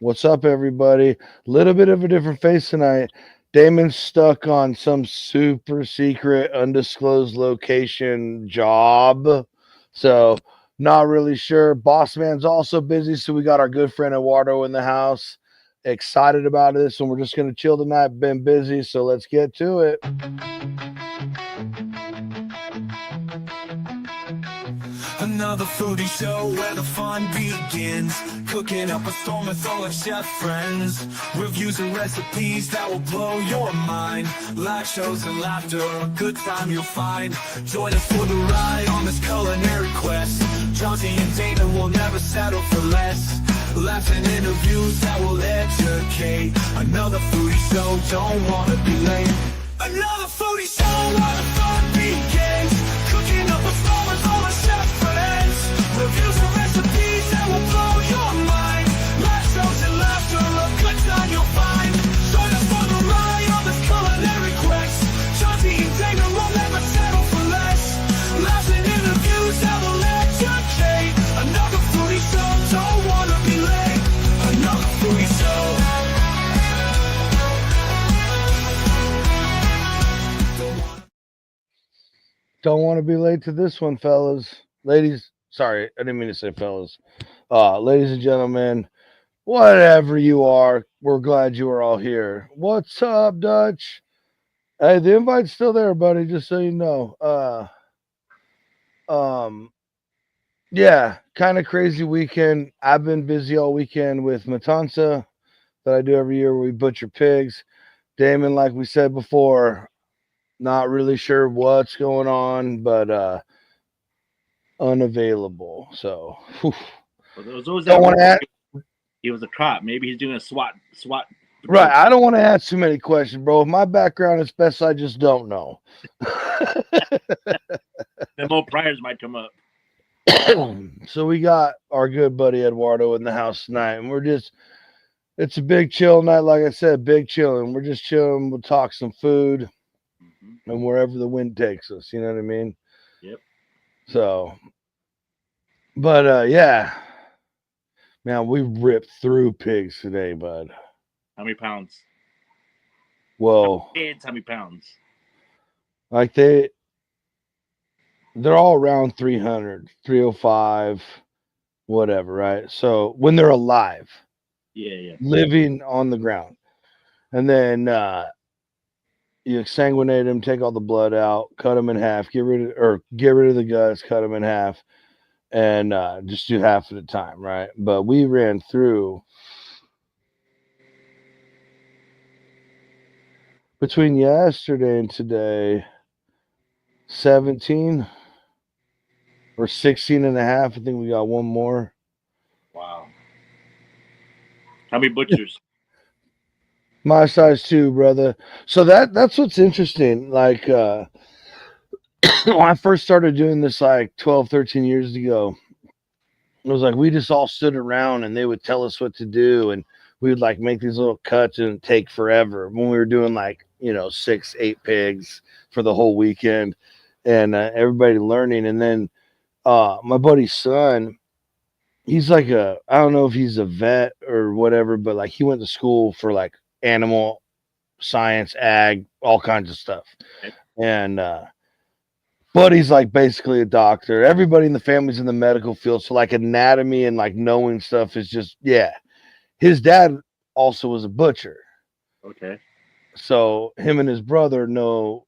What's up, everybody? Little bit of a different face tonight. Damon's stuck on some super secret, undisclosed location job. So, not really sure. Boss man's also busy. So, we got our good friend Eduardo in the house. Excited about this, and we're just going to chill tonight. Been busy. So, let's get to it. Another foodie show where the fun begins. Cooking up a storm with all our chef friends. Reviews and recipes that will blow your mind. Live shows and laughter, a good time you'll find. Join us for the ride on this culinary quest. Johnsy and Dana will never settle for less. Laughs and interviews that will educate. Another foodie show, don't wanna be late. Another foodie show where the fun begins. Cooking up a storm with all our chef friends. Reviews and recipes that will blow your mind. Live shows and laughter, a good time you'll find. Join us for the ride on this culinary quest. Johnsy and Dana will never settle for less. Laughs and interviews that will educate. Another foodie show, don't wanna be late. Another foodie show. Don't want to be late to this one, fellas. Ladies, sorry, I didn't mean to say fellas. Ladies and gentlemen, whatever you are, we're glad you are all here. What's up, Dutch? Hey, the invite's still there, buddy, just so you know. Yeah, kind of crazy weekend. I've been busy all weekend with Matanza that I do every year where we butcher pigs. Damon, like we said before, not really sure what's going on, but unavailable. So Well, those don't that want to add, he was a cop. Maybe he's doing a SWAT. right. I don't want to ask too many questions, bro. With my background, it's best I just don't know. Then more priors might come up. So we got our good buddy Eduardo in the house tonight, and it's a big chill night. Like I said, big chilling. We're just chilling. We'll talk some food and wherever the wind takes us. You know what I mean? Yep. So, but yeah, man, we ripped through pigs today, bud. How many pounds? Whoa, It's how many pounds? like they're all around 300, 305, whatever, right? So when they're alive, Yeah. living on the ground, and then you exsanguinate them, take all the blood out, cut them in half, get rid of the guts, cut them in half, and just do half at a time, right? But we ran through between yesterday and today 17 or 16 and a half. I think we got one more. Wow. How many butchers? My size too, brother. So that's what's interesting. Like when I first started doing this like 12, 13 years ago, it was like we just all stood around and they would tell us what to do, and we would like make these little cuts and it'd take forever when we were doing like 6, 8 pigs for the whole weekend, and everybody learning. And then my buddy's son, he's like I don't know if he's a vet or whatever, but like he went to school for like animal science, ag, all kinds of stuff. And Buddy's like basically a doctor. Everybody in the family's in the medical field, so like anatomy and like knowing stuff is just His dad also was a butcher, Okay. so him and his brother know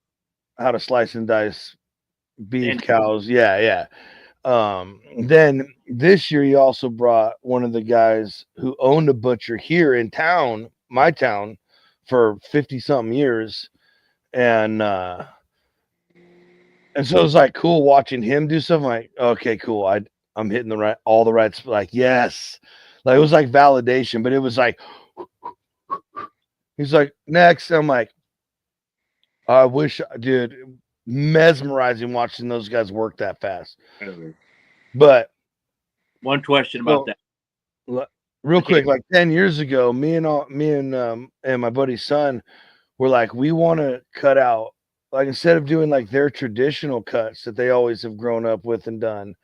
how to slice and dice beef, And- cows. Then this year he also brought one of the guys who owned a butcher here in town, my town, for 50 something years. And so it was like cool watching him do something. Like, okay, cool. I'm hitting all the right, like, yes. Like it was like validation, but it was like he's like, next. I'm like, I wish, dude, mesmerizing watching those guys work that fast. But one question about that. Real quick, like 10 years ago, me and my buddy's son were like, we want to cut out, like, instead of doing like their traditional cuts that they always have grown up with and done,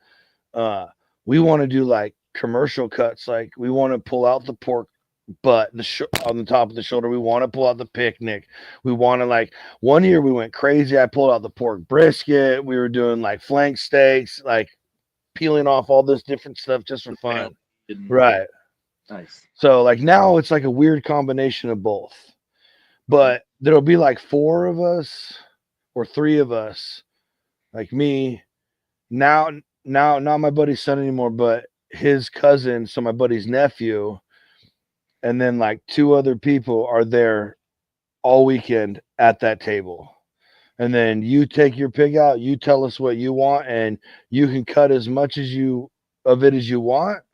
we want to do like commercial cuts. Like we want to pull out the pork but on the top of the shoulder, we want to pull out the picnic. We want to like one year we went crazy. I pulled out the pork brisket. We were doing like flank steaks, like peeling off all this different stuff just for fun. Right. Nice. So like now it's like a weird combination of both. But there'll be like 4 of us or 3 of us, like me. Now not my buddy's son anymore, but his cousin, so my buddy's nephew, and then like 2 other people are there all weekend at that table. And then you take your pig out, you tell us what you want, and you can cut as much as you of it as you want.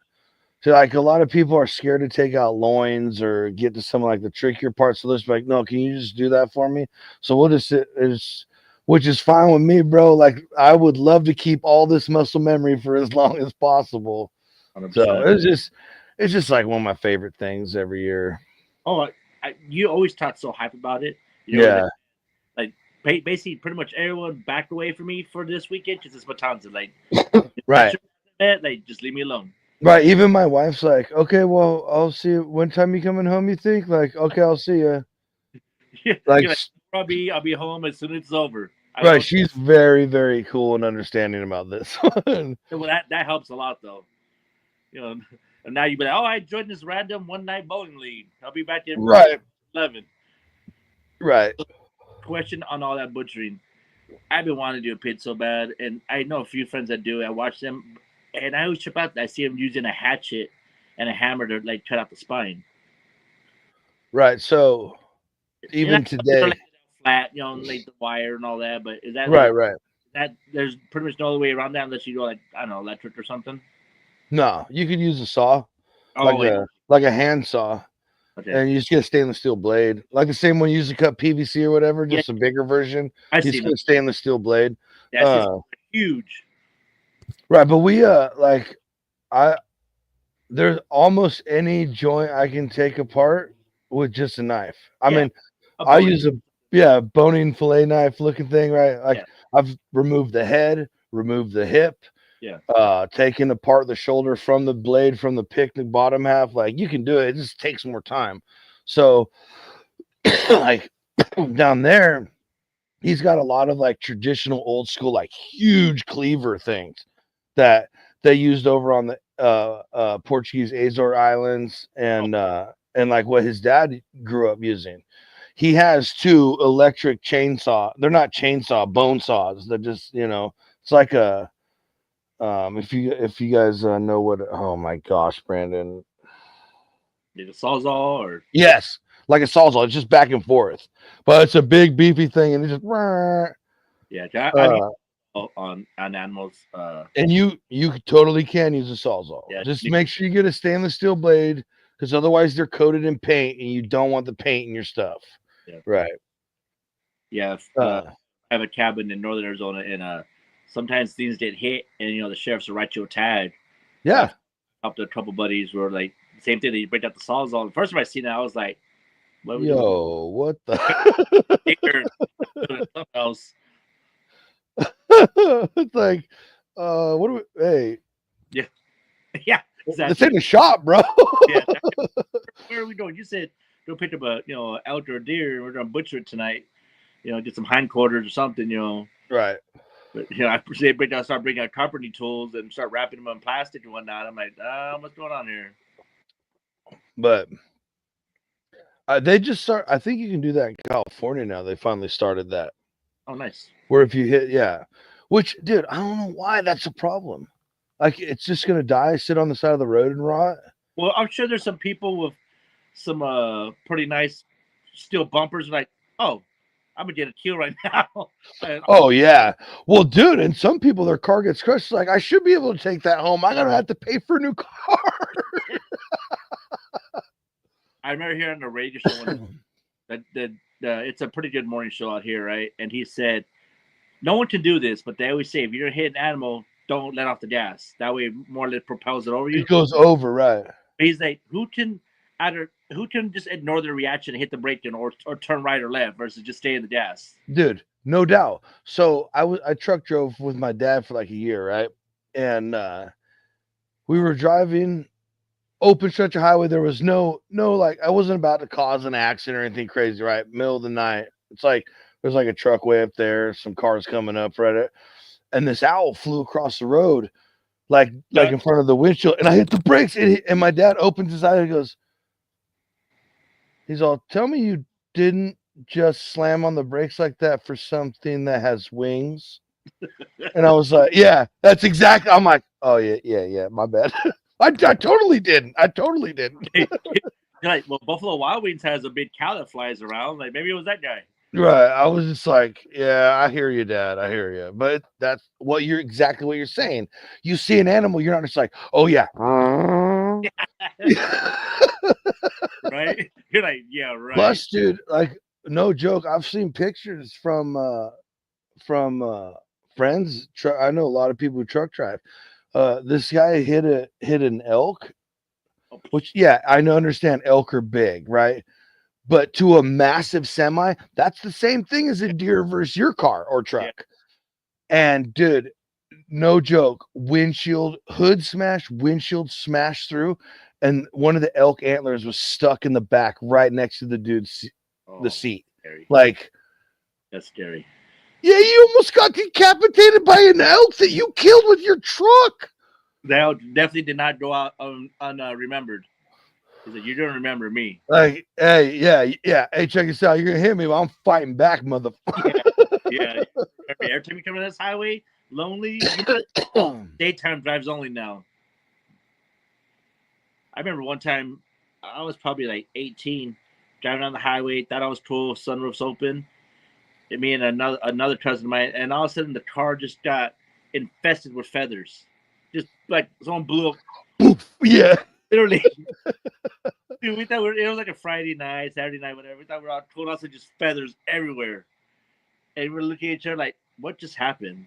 So like a lot of people are scared to take out loins or get to some like the trickier parts. So they're just like, no, can you just do that for me? So we'll just which is fine with me, bro. Like I would love to keep all this muscle memory for as long as possible. 100%. So it's just like one of my favorite things every year. Oh, you always talk so hype about it. Yeah. Like basically, pretty much everyone backed away from me for this weekend because it's Matanza. Like, right. Like, just leave me alone. Right. Even my wife's like, okay, well, I'll see you. When time you coming home, you think? Like, okay, I'll see you. Like, I'll be home as soon as it's over. Right. She's very, very cool and understanding about this. Well, that helps a lot, though. And now you be like, oh, I joined this random one-night bowling league. I'll be back in 11. Right. Question on all that butchering. I've been wanting to do a pit so bad, and I know a few friends that do. I watch them, and I always trip out. I see them using a hatchet and a hammer to like cut out the spine. Right. So even today, like flat, like the wire and all that. But is that right? That there's pretty much no other way around that unless you go like I don't know, electric or something. No, you could use a saw, like a hand saw, and you just get a stainless steel blade, like the same one you use to cut PVC or whatever, just a bigger version. You just get a stainless steel blade. That's huge. Right, but we there's almost any joint I can take apart with just a knife. I mean, I use a boning fillet knife looking thing, right? Like I've removed the head, removed the hip, taking apart the shoulder from the blade from the picnic bottom half. Like you can do it. It just takes more time. So like down there, he's got a lot of like traditional old school, like huge cleaver things that they used over on the Portuguese Azore Islands and like what his dad grew up using. He has 2 electric chainsaw. They're not chainsaw, bone saws. They're just, it's like a if you guys know what, oh my gosh, Brandon. Is it a sawzall or? Yes, like a sawzall. It's just back and forth, but it's a big beefy thing, and it just. Yeah, on animals. And you totally can use a sawzall. Yeah, just make sure you get a stainless steel blade, because otherwise they're coated in paint, and you don't want the paint in your stuff. Yeah. Right. Yeah. I have a cabin in northern Arizona, and sometimes things get hit, and the sheriffs will write you a tag. Yeah. Up to a couple buddies were like same thing. They break out the sawzall. The first time I seen that, I was like, "What the?" Something else. It's like, what do we? Hey. Yeah. Exactly. It's in the shop, bro. Yeah. Where are we going? You said go pick up a elk or a deer, and we're gonna butcher it tonight. Get some hindquarters or something. Right. But I start bringing out carpentry tools and start wrapping them in plastic and whatnot. I'm like, what's going on here? But they just start. I think you can do that in California now. They finally started that. Oh, nice. Where if you hit, which, dude, I don't know why that's a problem. Like, it's just gonna die, sit on the side of the road and rot. Well, I'm sure there's some people with some pretty nice steel bumpers. Like, oh, I'm gonna get a kill right now. Oh yeah. Well, dude, and some people their car gets crushed. Like, I should be able to take that home. I'm gonna have to pay for a new car. I remember hearing on the radio show that it's a pretty good morning show out here, right? And he said, no one can do this, but they always say if you're hitting an animal, don't let off the gas. That way, more or less propels it over you. It goes over, right? He's like, who can just ignore the reaction and hit the brake or turn right or left versus just stay in the gas? Dude, no doubt. So I truck drove with my dad for like a year, right? And we were driving open stretch of highway. There was no like I wasn't about to cause an accident or anything crazy, right? Middle of the night. It's like there's like a truck way up there, some cars coming up, right? And this owl flew across the road, like in front of the windshield, and I hit the brakes, and my dad opens his eye and goes, he's all, tell me you didn't just slam on the brakes like that for something that has wings. And I was like, yeah, that's exactly. I'm like, oh yeah, my bad. I totally didn't. You're like, well, Buffalo Wild Wings has a big cow that flies around. Like maybe it was that guy. Right. I was just like, yeah, I hear you, Dad. I hear you. But that's exactly what you're saying. You see an animal, you're not just like, oh yeah. Right? You're like, yeah, right. Plus, dude, like no joke, I've seen pictures from friends. I know a lot of people who truck drive. This guy hit an elk, which yeah, I understand elk are big, right? But to a massive semi, that's the same thing as a deer versus your car or truck. Yeah. And dude, no joke, hood smashed, windshield smashed through, and one of the elk antlers was stuck in the back right next to the dude's the seat. Scary. Like, that's scary. Yeah, you almost got decapitated by an elk that you killed with your truck. That definitely did not go out unremembered. He said, "You don't remember me." Like, hey, yeah. Hey, check this out. You're gonna hit me, but I'm fighting back, motherfucker. Yeah. Every time you come on this highway, lonely, daytime drives only now. I remember one time, I was probably like 18, driving on the highway. Thought I was cool. Sunroof's open. And me and another cousin of mine, and all of a sudden the car just got infested with feathers. Just like someone blew up. Yeah. Literally. Dude, we thought it was like a Friday night, Saturday night, whatever. We thought we were all cool. Also, just feathers everywhere. And we're looking at each other like, what just happened?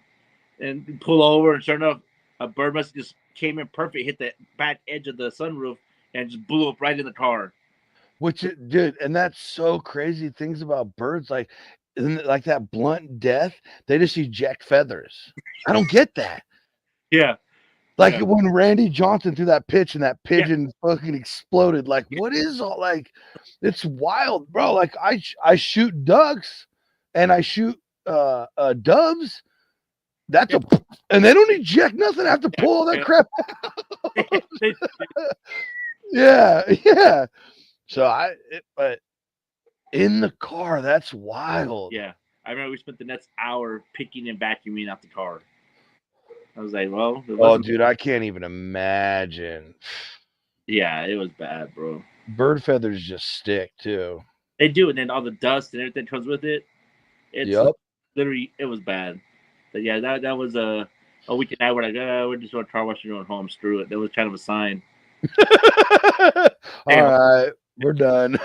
And we pull over, and sure enough, a bird must just came in perfect, hit the back edge of the sunroof, and just blew up right in the car. Which, dude, and that's so crazy. Things about birds, like that blunt death, they just eject feathers. I don't get that. Yeah. Like when Randy Johnson threw that pitch and that pigeon fucking exploded. Like, what is all like? It's wild, bro. Like I shoot ducks and I shoot doves. That's and they don't eject nothing. I have to pull all that crap out. Yeah. So but in the car, that's wild. Yeah. I remember we spent the next hour picking and vacuuming out the car. I was like, well. Oh, dude, I can't even imagine. Yeah, it was bad, bro. Bird feathers just stick, too. They do, and then all the dust and everything comes with it. It's literally, it was bad. But yeah, that was a weekend night where like, we're just going to car wash and going home. Screw it. That was kind of a sign. All right, we're done.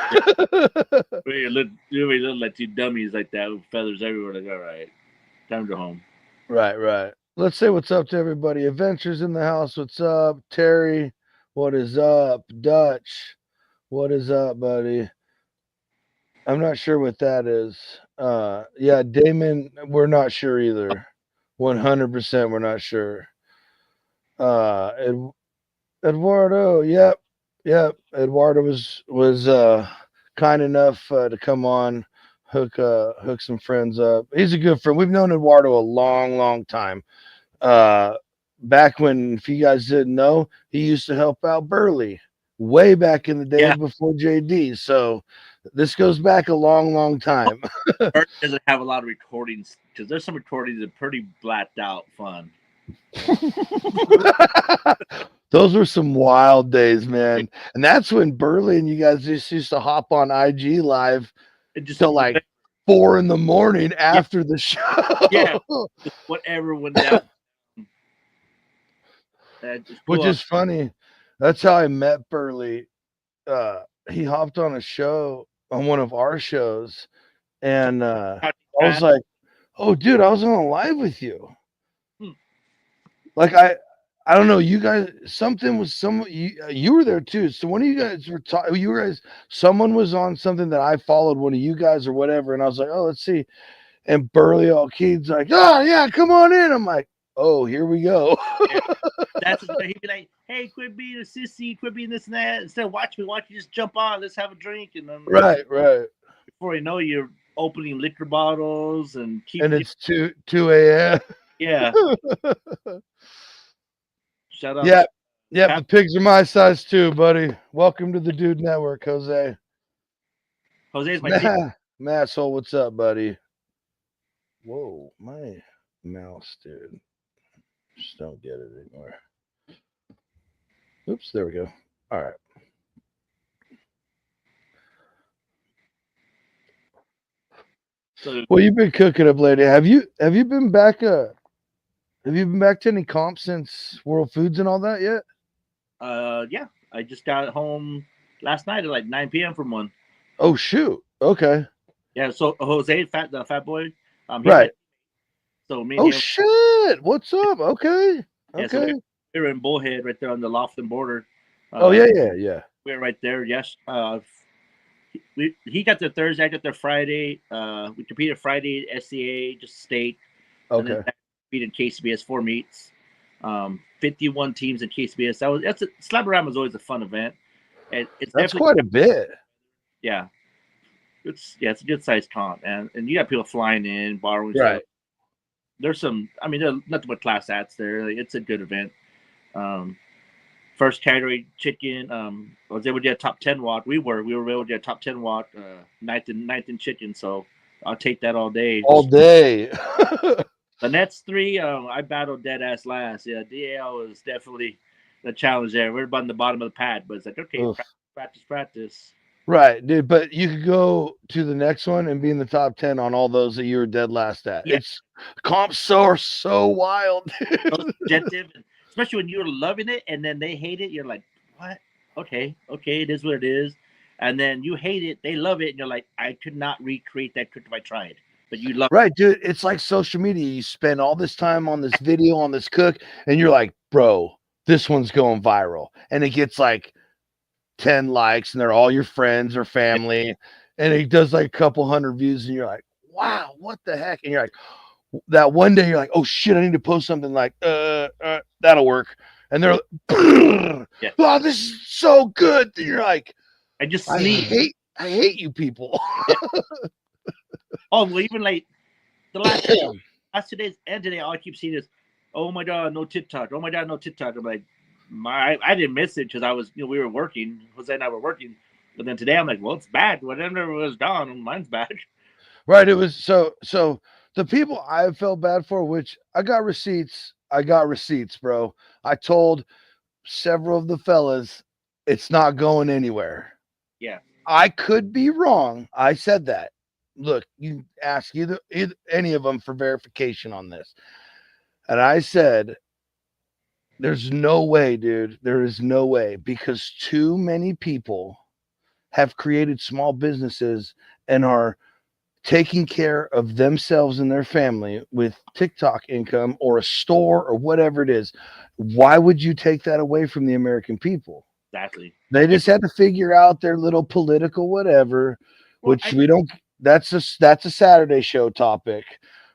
We look like two dummies like that with feathers everywhere. Like, all right, time to go home. Right. Let's say what's up to everybody. Adventures in the house. What's up, Terry? What is up, Dutch? What is up, buddy? I'm not sure what that is. Yeah, Damon, we're not sure either. 100% we're not sure. Eduardo, yep. Eduardo was kind enough to come on, hook some friends up. He's a good friend. We've known Eduardo a long time. Back when, if you guys didn't know, he used to help out Burley way back in the day before JD. So this goes back a long time. Burley doesn't have a lot of recordings because there's some recordings that are pretty blacked out fun. Those were some wild days, man. And that's when Burley and you guys just used to hop on IG live till like 4 a.m. after the show. Yeah, whatever went down. Which is funny. That's how I met Burley. He hopped on a show, on one of our shows, and I was like, "Oh, dude, I was on live with you." Like I don't know, you guys. Something was you were there too. So one of you guys were talking. You guys, someone was on something that I followed, one of you guys or whatever, and I was like, "Oh, let's see." And Burley all key's like, "Oh yeah, come on in." I'm like, "Oh, here we go." That's he'd be like, "Hey, quit being a sissy, quit being this and that. Instead, watch me. Why don't you just jump on? Let's have a drink." And then Right. before you know, it, you're opening liquor bottles and keep. And it's 2 a.m. Yeah. Shout out. Yeah. Yep. Pat. The pigs are my size too, buddy. Welcome to the Dude Network, Jose. Jose's my team. Masshole, what's up, buddy? Whoa, my mouse, dude. Just don't get it anymore. Oops, there we go. All right. So, Well, you've been cooking up lately. Have you been back have you been back to any comps since World Foods and all that yet? yeah, I just got home last night at like 9 p.m. from one. Oh shoot. Okay. Yeah, so Jose, the fat boy, Right. So me and Oh him, shit. What's up? Okay. yeah, so Okay. we were in Bullhead right there on the Lofton border. Oh yeah. We were right there. Yes. He got there Thursday. I got there Friday. We competed Friday at SCA, just state. And Okay. then competed in KCBS 4 meets. 51 teams in KCBS. Slab-a-Rama is always a fun event. And it's That's definitely quite a bit. yeah. It's a good sized comp, and you got people flying in, borrowing Right. stuff. There's some. I mean, there's nothing but class acts there. Like, it's a good event. First category chicken. I was able to get a top 10 watt. We were able to get a top 10 watt ninth in chicken. So I'll take that all day. All day. The next three, I battled dead ass last. Yeah, DAL was definitely the challenge there. We're on the bottom of the pad, but it's like okay, practice. Right, dude. But you could go to the next one and be in the top 10 on all those that you were dead last at. Yeah. It's comps are so wild. Subjective, especially when you're loving it and then they hate it. You're like, what? Okay, it is what it is. And then you hate it, they love it, and you're like, I could not recreate that cook if I tried. But you love Right, dude. It's like social media. You spend all this time on this video, on this cook, and you're like, bro, this one's going viral. And it gets like 10 likes, and they're all your friends or family. And it does like a couple hundred views, and you're like, wow, what the heck? And you're like, that one day you're like, oh shit, I need to post something like, that'll work. And they're like, oh, this is so good. And you're like, I hate you people. Oh, well, even like the last 2 days and today, all I keep seeing is, oh my god, no TikTok. Oh my god, no TikTok. I'm like, I didn't miss it because I was, we were working. Jose and I were working. But then today I'm like, well, it's bad. Whatever was done, mine's bad. Right. It was so the people I felt bad for, which I got receipts, bro. I told several of the fellas it's not going anywhere. Yeah. I could be wrong. I said that. Look, you ask either any of them for verification on this. And I said, there's no way, dude. There is no way, because too many people have created small businesses and are taking care of themselves and their family with TikTok income or a store or whatever it is. Why would you take that away from the American people? Exactly. They just had to figure out their little political whatever, which we don't. That's a Saturday show topic,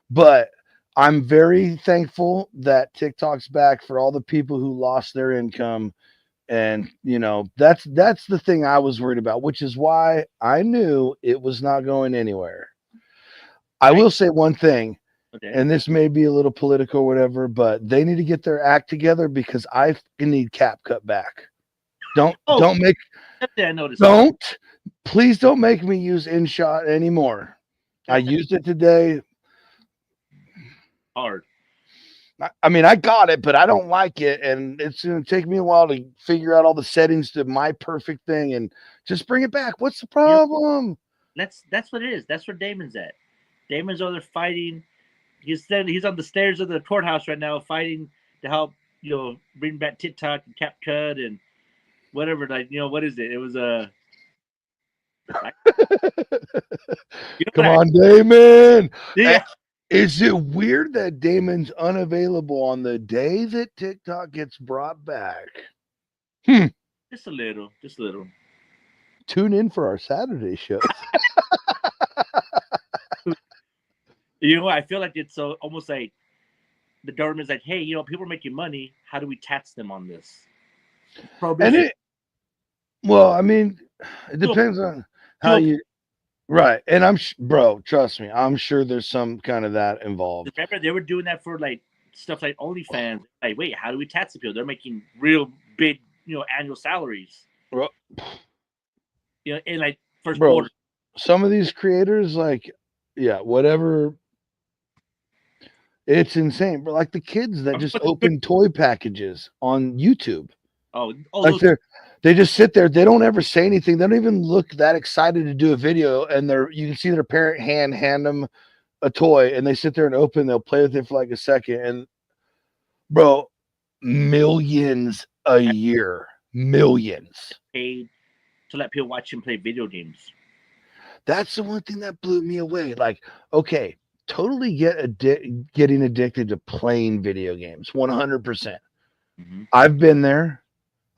but I'm very thankful that TikTok's back for all the people who lost their income. And that's the thing I was worried about, which is why I knew it was not going anywhere. I will say one thing, and this may be a little political or whatever, but they need to get their act together, because I need Cap cut back. Please don't make me use InShot anymore. I used it today. Hard. I mean, I got it, but I don't like it, and it's going to take me a while to figure out all the settings to my perfect thing and just bring it back. What's the problem? That's what it is. That's where Damon's at. Damon's over there fighting. He's on the stairs of the courthouse right now, fighting to help bring back TikTok and CapCut and whatever. Like what is it? It was Come on, Damon. Yeah. Is it weird that Damon's unavailable on the day that TikTok gets brought back? Just a little. Tune in for our Saturday show. I feel like it's so almost like the government's like, hey, people are making money. How do we tax them on this? And Prohibition. it, well, I mean, it To a, depends on to how a, you, right. And bro, trust me, I'm sure there's some kind of that involved. remember they were doing that for like stuff like OnlyFans. Like, wait, how do we tax the people? They're making real big, annual salaries. Bro, In like first bro, quarter. some of these creators, like, yeah, whatever. It's insane. But like the kids that just open toy packages on YouTube. Oh, Like those. they just sit there. They don't ever say anything. They don't even look that excited to do a video. And you can see their parent hand them a toy, and they sit there and open. They'll play with it for like a second, and bro, millions a year, millions. Paid to let people watch him play video games. That's the one thing that blew me away. Like, okay, totally getting addicted to playing video games, 100%. Mm-hmm. I've been there.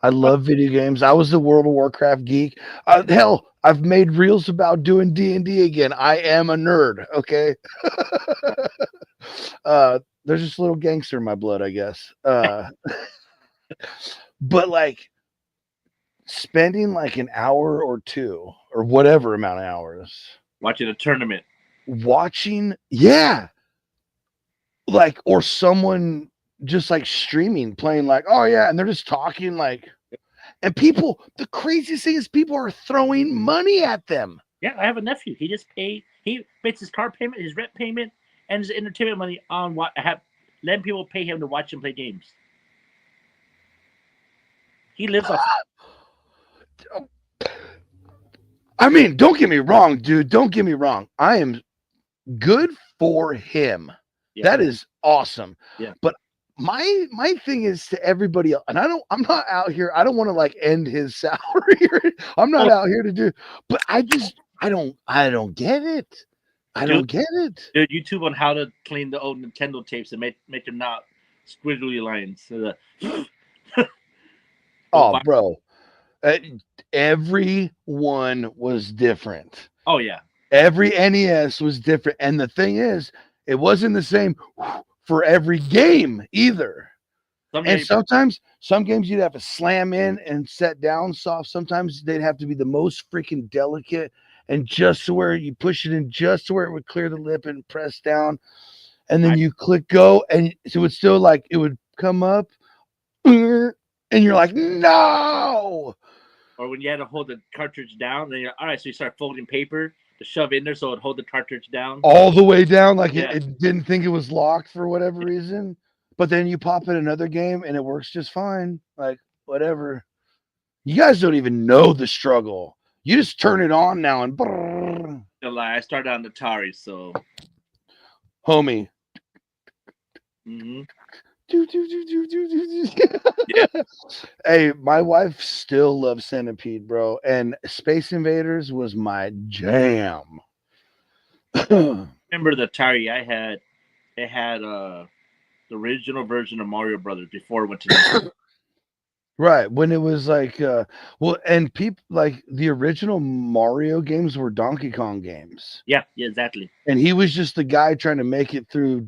I love video games. I was the World of Warcraft geek. Hell, I've made reels about doing D&D again. I am a nerd, okay? There's just a little gangster in my blood, I guess. But like spending like an hour or two or whatever amount of hours watching a tournament, yeah, like, or someone just like streaming, playing, like, oh yeah, and they're just talking, like, and people, the craziest thing is people are throwing money at them. Yeah, I have a nephew. He makes his car payment, his rent payment, and his entertainment money on letting people pay him to watch him play games. He lives off. I mean, don't get me wrong, dude. Don't get me wrong. I am good for him. Yeah. That is awesome. Yeah. But my thing is to everybody else, and I'm not out here. I don't want to like end his salary. I'm not out here to do, but I don't get it. I don't get it. Dude, YouTube on how to clean the old Nintendo tapes and make them not squiggly lines. So oh, bro. Everyone was different. Oh, yeah. Every NES was different. And the thing is, it wasn't the same for every game either. Sometimes some games you'd have to slam in and set down soft. Sometimes they'd have to be the most freaking delicate, and just to where you push it in just to where it would clear the lip and press down. And then you click go, and so it's still like it would come up, and you're like, no. Or when you had to hold the cartridge down, then you're all right. So you start folding paper to shove in there so it'd hold the cartridge down all the way down, like it didn't think it was locked for whatever reason. But then you pop in another game and it works just fine. Like, whatever. You guys don't even know the struggle. You just turn it on now and brrr. I started on the Atari, so homie. Mm-hmm. Yeah. Hey, my wife still loves Centipede, bro, and Space Invaders was my jam. Remember the Atari I had? It had the original version of Mario Brothers before it went to right, when it was like and people like the original Mario games were Donkey Kong games. Yeah, exactly. And he was just the guy trying to make it through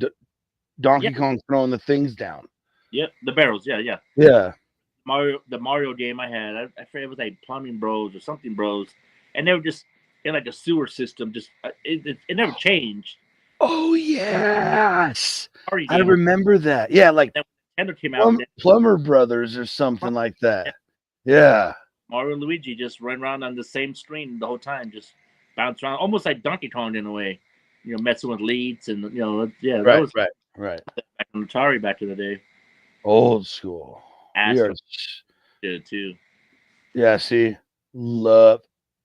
Donkey Kong throwing the things down. Yep, the barrels. Yeah. The Mario game I had, I forget, it was like Plumbing Bros or something Bros, and they were just in like a sewer system. Just it never changed. Oh yes, I remember that. Yeah, like Nintendo came out. Plumber Brothers or something like that. Yeah. Mario and Luigi just run around on the same screen the whole time, just bounce around, almost like Donkey Kong in a way. Messing with leads and Right. Back on Atari back in the day. Old school. Did too. Yeah, see, love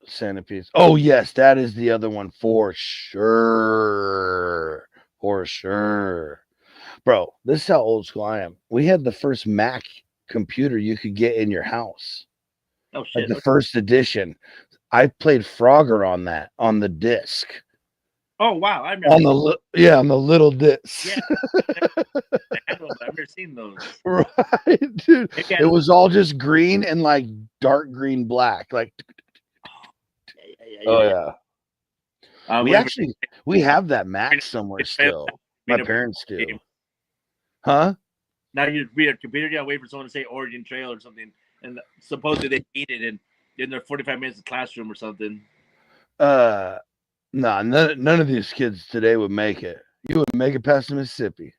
Centipedes. Oh yes, that is the other one for sure. For sure. Bro, this is how old school I am. We had the first Mac computer you could get in your house. Oh shit. Like the first edition. I played Frogger on that, on the disc. Oh wow, I remember on the little disc. Yeah. I've never seen those. Right, dude. It was all just green and like dark green black. Like yeah. We have that Mac somewhere still. My parents do. Huh? Now you read a computer, you gotta wait for someone to say Oregon Trail or something, and supposedly they eat it in their 45 minutes of classroom or something. Uh, nah, none of these kids today would make it. You would make it past Mississippi.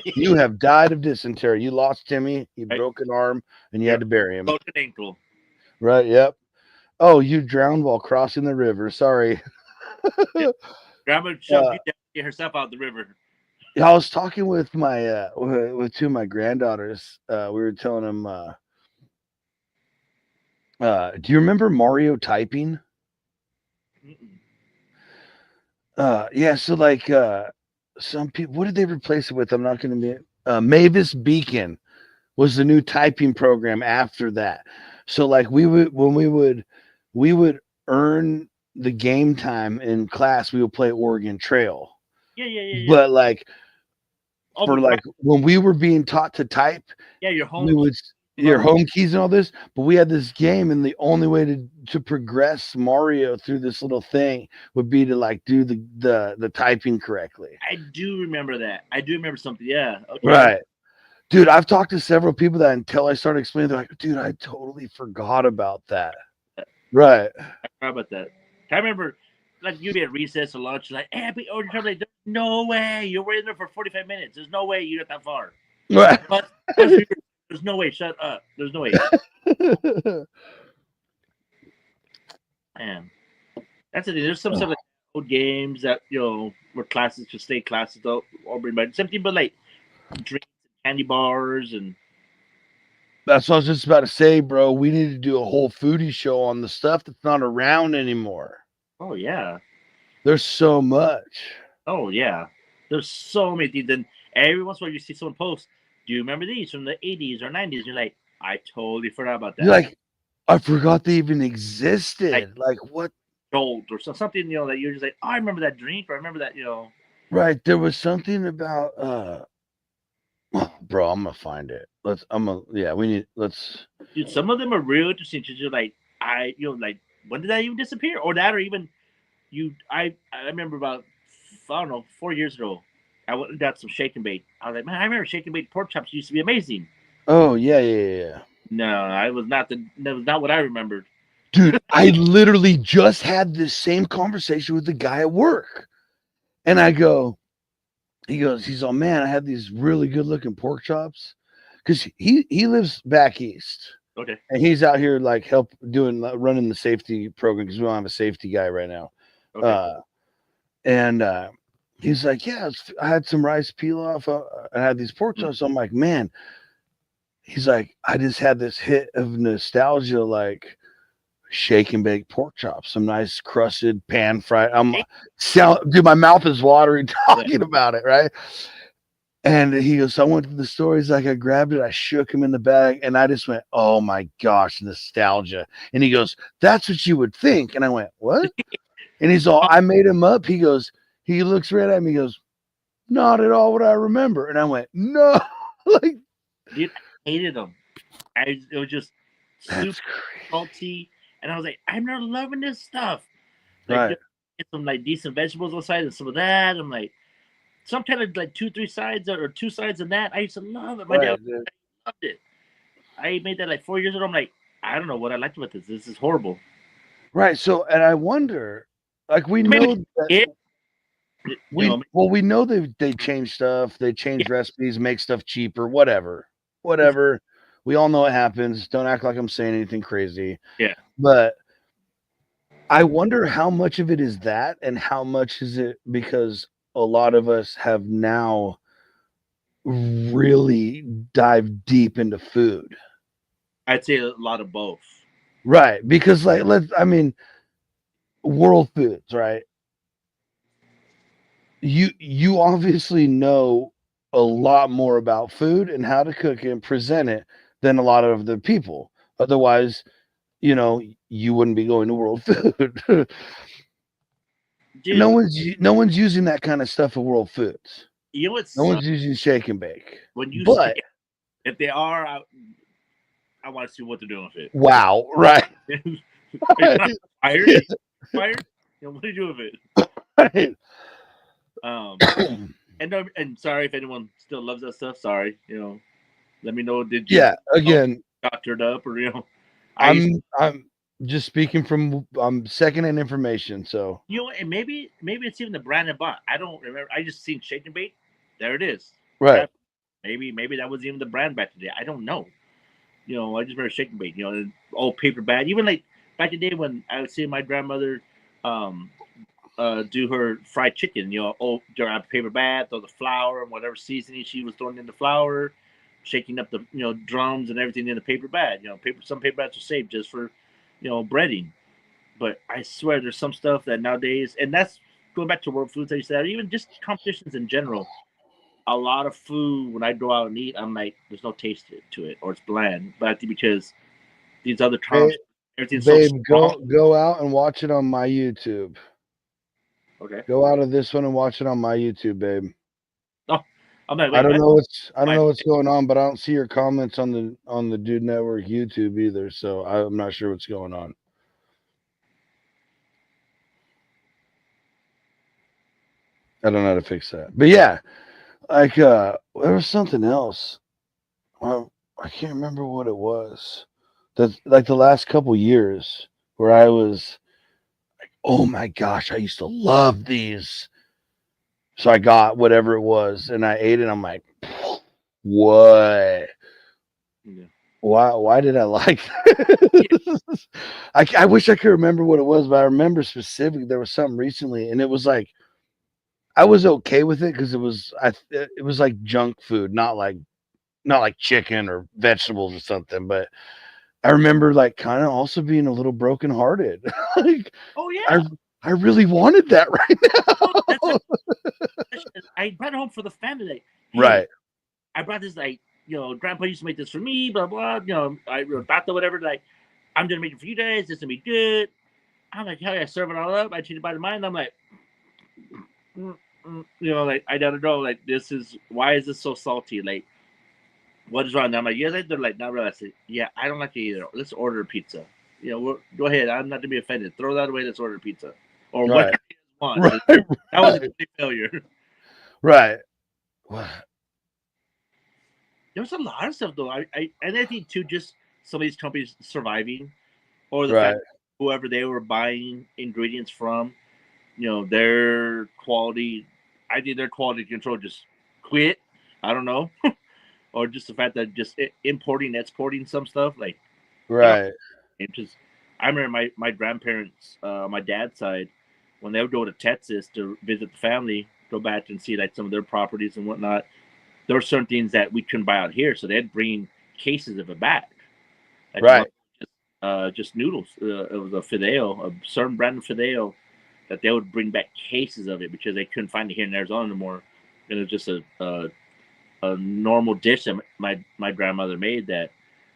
You have died of dysentery. You lost Timmy. You Right? broke an arm, and you Yeah. had to bury him. Broken ankle. Right? Yep. Oh, you drowned while crossing the river. Sorry. Yeah. Grandma shoved you down to get herself out of the river. I was talking with my with two of my granddaughters. We were telling them, do you remember Mario typing? Mm-mm. Yeah. So like, some people, what did they replace it with? I'm not going to be. Mavis Beacon was the new typing program after that. So like we would earn the game time in class. We would play Oregon Trail, Yeah. but like Oh, for but like when we were being taught to type, yeah, your home. we would your home keys and all this, but we had this game, and the only way to progress Mario through this little thing would be to like do the typing correctly. I do remember that. I do remember something. Yeah. Okay. Right. Dude, I've talked to several people that until I started explaining, they're like, dude, I totally forgot about that. Right. I forgot about that. I remember, like, you'd be at recess or lunch, like, hey, Oregon Trail. Like, no way. You're waiting there for 45 minutes. There's no way you got that far. Right. But there's no way. Shut up. There's no way. Man, that's the thing. There's some stuff like old games that were classes to stay classes though, or but something but like drinks, and candy bars, and That's what I was just about to say, bro. We need to do a whole foodie show on the stuff that's not around anymore. oh yeah, There's so much. oh yeah. There's so many things. Then every once in a while you see someone post, "Do you remember these from the 80s or 90s?" You're like, I totally forgot about that. You're like, I forgot they even existed. Like what? Gold or something, that you're just like, oh, I remember that drink, or I remember that, Right. There was something about bro, I'm gonna find it. Dude, some of them are real interesting because you're like, like, when did that even disappear? Or that, or even I remember about, I don't know, 4 years ago, I went and got some shake and bake. I was like, man, I remember shake and bake pork chops used to be amazing. Oh yeah. No, that was not what I remembered. Dude, I literally just had this same conversation with the guy at work. And I go, he's all, man, I had these really good looking pork chops. Cause he lives back east. Okay. And he's out here like running the safety program because we don't have a safety guy right now. Okay. And he's like, yeah, I had some rice pilaf. I had these pork chops. So I'm like, man, he's like, I just had this hit of nostalgia, like shake and bake pork chops, some nice crusted pan fried. Dude, my mouth is watering talking about it, right? And he goes, I went to the store. He's like, I grabbed it, I shook him in the bag, and I just went, oh my gosh, nostalgia. And he goes, that's what you would think. And I went, what? And he's all, I made him up. He goes, he looks right at me, he goes, not at all what I remember. And I went, no. Like, dude, I hated them. It was just super salty. And I was like, I'm not loving this stuff. Like, right. Get some like decent vegetables on the side and some of that. I'm like, sometimes like 2-3 sides or 2 sides of that. I used to love it. My dad loved it. I made that like 4 years ago. I'm like, I don't know what I liked about this. This is horrible. Right. So, and I wonder, like, we know that we know they change stuff, they change recipes, make stuff cheaper, whatever. We all know it happens. Don't act like I'm saying anything crazy. Yeah. But I wonder how much of it is that and how much is it because a lot of us have now really dived deep into food. I'd say a lot of both. Right. Because like world foods, right? You obviously know a lot more about food and how to cook it and present it than a lot of the people. Otherwise, you wouldn't be going to world food. Dude, no one's using that kind of stuff at World Foods. You know what's no one's using shake and bake. When you but say, if they are, I want to see what they're doing with it. Wow, right? Fired? What do you do with it? Right. And sorry if anyone still loves that stuff. Sorry, let me know. Did you Yeah, again, doctored up or I used I'm just speaking from secondhand information. So and maybe it's even the brand I bought. I don't remember. I just seen Shake and Bake. There it is. right, Crap. Maybe that was even the brand back today. I don't know. I just remember Shake and Bake. Old paper bag. Even like back in the day when I would see my grandmother um do her fried chicken. Grab a paper bag, throw the flour and whatever seasoning she was throwing in the flour, shaking up the drums and everything in the paper bag. Some paper bags are saved just for breading. But I swear there's some stuff that nowadays, and that's going back to World Foods, like you said, or even just competitions in general. A lot of food when I go out and eat, I'm like, there's no taste to it, or it's bland. But I think because these other babe, comps, everything's so babe, small. go out and watch it on my YouTube. Okay. Go out of this one and watch it on my YouTube, babe. Oh, I'm like, I wait, don't what? know My what's going on, but I don't see your comments on the Dude Network YouTube either. So I'm not sure what's going on. I don't know how to fix that. But yeah, like there was something else. I can't remember what it was. That's like the last couple years where I was, oh my gosh, I used to love these. So I got whatever it was and I ate it. I'm like, what? yeah. Why did I like this? I wish I could remember what it was, but I remember specifically there was something recently, and it was like I was okay with it because it was like junk food, not like chicken or vegetables or something. But I remember like kind of also being a little brokenhearted. Like Oh I yeah. I really wanted that right Oh, that's a now. question. I brought it home for the family. Like, hey, Right, I brought this. Like, Grandpa used to make this for me. Blah blah. I brought the whatever. Like, I'm gonna make it for you guys. This is gonna be good. I'm like, hell yeah, serve it all up. I treated by the mind. I'm like, like I don't know. Like, this is why is this so salty? Like, what is wrong? And I'm like, yes, they're like, not really. I said, yeah, I don't like it either. Let's order a pizza. Go ahead. I'm not to be offended. Throw that away. Let's order a pizza or right, whatever you want. right, That was a right, complete failure. right. There's a lot of stuff though. And I think too, just some of these companies surviving, or the Right. fact whoever they were buying ingredients from, their quality. I think their quality control just quit. I don't know, or just the fact that just importing, exporting some stuff like I don't. Right. It just I remember my grandparents, my dad's side, when they would go to Texas to visit the family, go back and see like some of their properties and whatnot. There were certain things that we couldn't buy out here, so they'd bring cases of it back. Like a lot Right. just noodles. It was a fideo, a certain brand of fideo that they would bring back cases of it because they couldn't find it here in Arizona anymore. And it was just a normal dish that my grandmother made that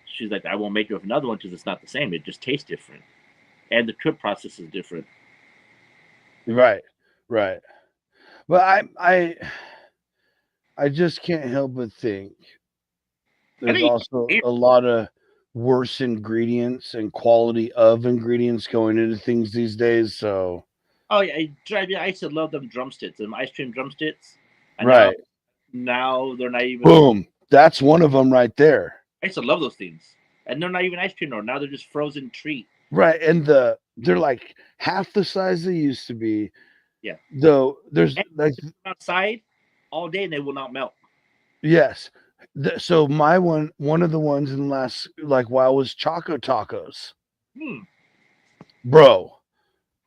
she's like, I won't make it with another one because it's not the same. It just tastes different, and the cook process is different. Right. Right. But I just can't help but think And there's they also a lot of worse ingredients and quality of ingredients going into things these days. So oh yeah, I used to love them drumsticks, them ice cream drumsticks, and now right. now they're not even. Boom. That's one of them right there. I used to love those things, and they're not even ice cream now. Now they're just frozen treat. Right. And they're like half the size they used to be. Yeah, Though there's and like outside all day and they will not melt. yes. So my one of the ones in the last like while was Choco Tacos. Hmm. Bro,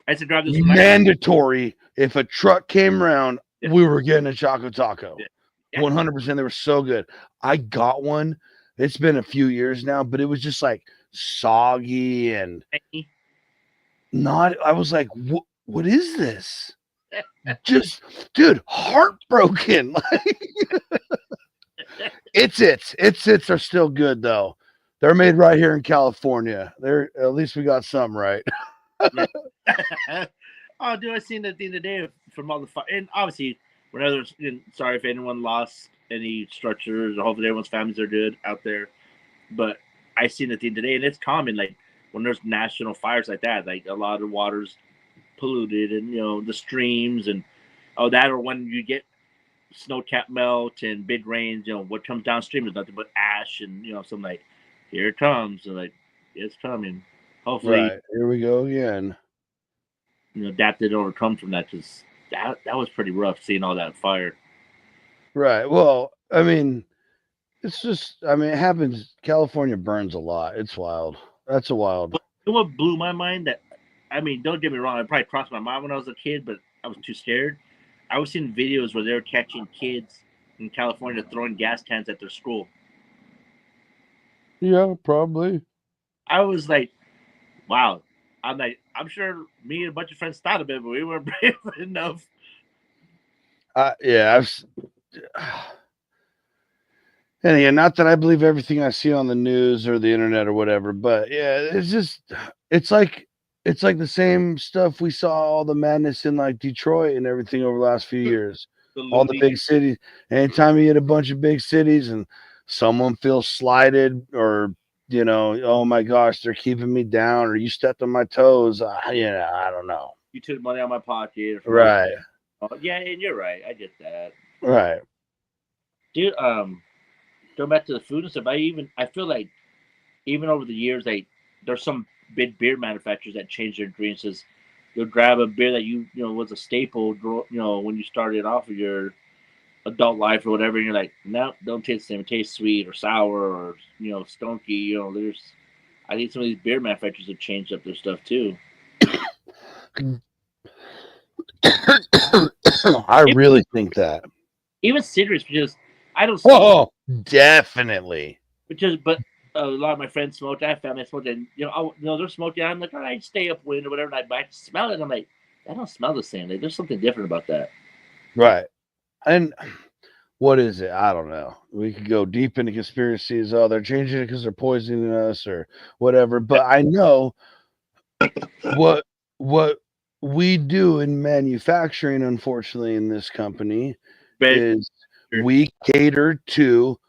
I used to grab this from my mandatory. If a truck came around, yeah, we were getting a Choco Taco. yeah, yeah. 100%. They were so good. I got one. It's been a few years now, but it was just like soggy and not. I was like, what is this? Just, dude, heartbroken. Like, it's are still good though. They're made right here in California. They're at least we got something right. Oh, dude, I seen that the other day from all the fire, and obviously, whenever sorry if anyone lost any structures, or hopefully everyone's families are good out there. But I seen it the other day, and it's common. Like when there's national fires like that, like a lot of water's polluted, and the streams, and that, or when you get snow cap melt and big rains, what comes downstream is nothing but ash and some like, here it comes, and like it's coming. Hopefully, Right. Here we go again. adapted and overcome from that because that was pretty rough seeing all that fire. Right. Well, I mean, it's just, I mean, it happens. California burns a lot. It's wild. That's a wild. You know what blew my mind? That I mean, don't get me wrong, it probably crossed my mind when I was a kid, but I was too scared. I was seeing videos where they were catching kids in California throwing gas cans at their school. Yeah, probably. I was like, wow. I'm like, I'm sure me and a bunch of friends thought of it, but we weren't brave enough. Yeah, and again, not that I believe everything I see on the news or the internet or whatever, but yeah, it's like it's like the same stuff we saw all the madness in like Detroit and everything over the last few years. All the big cities. Anytime you get a bunch of big cities and someone feels slighted or oh my gosh, they're keeping me down or you stepped on my toes. I don't know. You took money out of my pocket. Right. Yeah, and you're right. I get that. Right. Dude, going back to the food and stuff, I feel like even over the years, like there's some big beer manufacturers that change their ingredients. You'll grab a beer that was a staple, when you started off of your adult life or whatever, and you're like, no, don't taste the same. It tastes sweet or sour or skunky. I think some of these beer manufacturers have changed up their stuff too. I really think that. Even cigarettes, because I don't smoke. Oh, definitely. But a lot of my friends smoked. I have family that smoked, and they're smoking. I'm like, all right, stay upwind or whatever. And I smell it. And I'm like, I don't smell the same. Like, there's something different about that. Right. And what is it? I don't know. We could go deep into conspiracies. Oh, they're changing it because they're poisoning us or whatever. But I know what we do in manufacturing, unfortunately, in this company is we cater to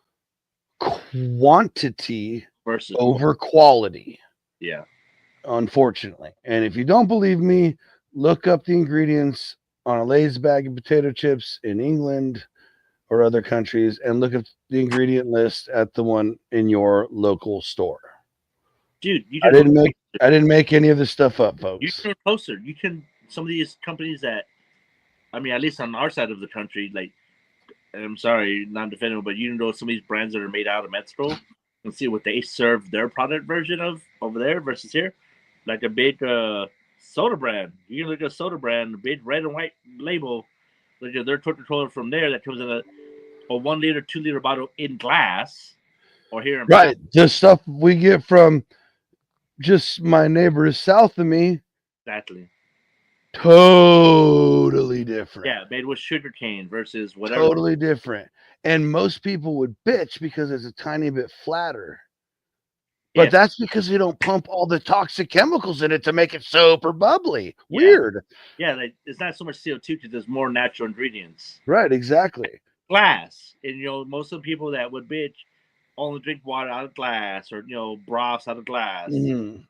quantity versus over quality. Yeah. Unfortunately. And if you don't believe me, look up the ingredients on a Lay's bag of potato chips in England or other countries and look at the ingredient list at the one in your local store. Dude, I didn't make any of this stuff up, folks. You can go closer. Some of these companies that, I mean, at least on our side of the country, like, I'm sorry, not defending, but you can go some of these brands that are made out of Mexico and see what they serve their product version of over there versus here. Like a big soda brand. You can look at a soda brand, a big red and white label. Look at their Coca-Cola from there that comes in a 1 liter, 2 liter bottle in glass. Or here in right. The stuff we get from just my neighbors south of me. Exactly. Totally different. Yeah, made with sugarcane versus whatever. Totally different. And most people would bitch because it's a tiny bit flatter. But that's because they don't pump all the toxic chemicals in it to make it super bubbly. Yeah. Weird. Yeah, it's not so much CO2 because there's more natural ingredients. Right, exactly. Glass. And, most of the people that would bitch only drink water out of glass or, broths out of glass and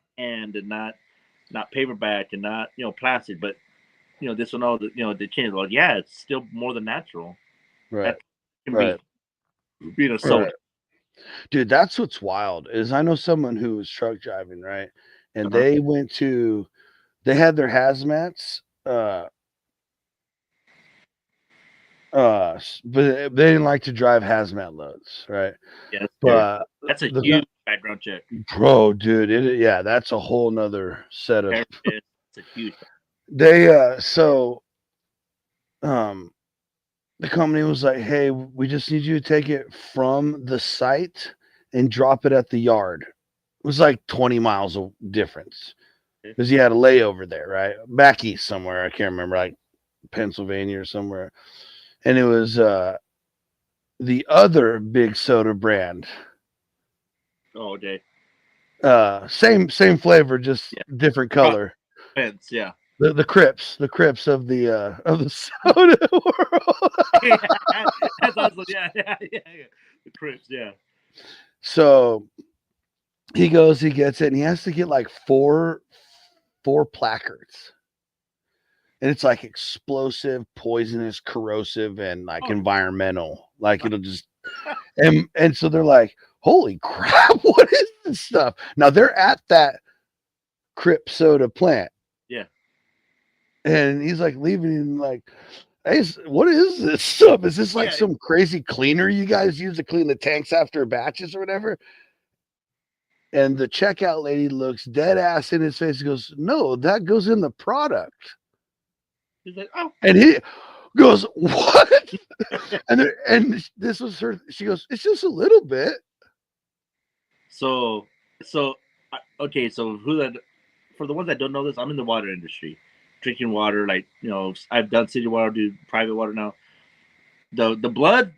not paperback and not, plastic. But, this one, all they change. Well, yeah, it's still more than natural. Right. That can be a soda. Right. Dude, that's what's wild is I know someone who was truck driving, right? And they had their hazmats, but they didn't like to drive hazmat loads, right? Yeah, but that's a huge background check. Bro, dude, that's a whole nother set of it's a huge the company was like, hey, we just need you to take it from the site and drop it at the yard. It was like 20 miles of difference because you had a layover there, right? Back east somewhere. I can't remember, like Pennsylvania or somewhere. And it was the other big soda brand. Oh, okay. Same flavor, just different color. Pence, yeah. The Crips of the soda world. Yeah, that's awesome. Yeah. The Crips, yeah. So he gets it, and he has to get like four placards. and it's like explosive, poisonous, corrosive, and like environmental. Like it'll just and so they're like, holy crap, what is this stuff? Now they're at that Crip soda plant. Yeah. And he's like leaving and like, hey, what is this stuff? Is this like some crazy cleaner you guys use to clean the tanks after batches or whatever? And the checkout lady looks dead ass in his face and goes, no, that goes in the product. He's like, oh. And he goes, what? and this was her. She goes, it's just a little bit. So okay. So for the ones that don't know this, I'm in the water industry, drinking water. Like, you know, I've done city water, do private water now. The blood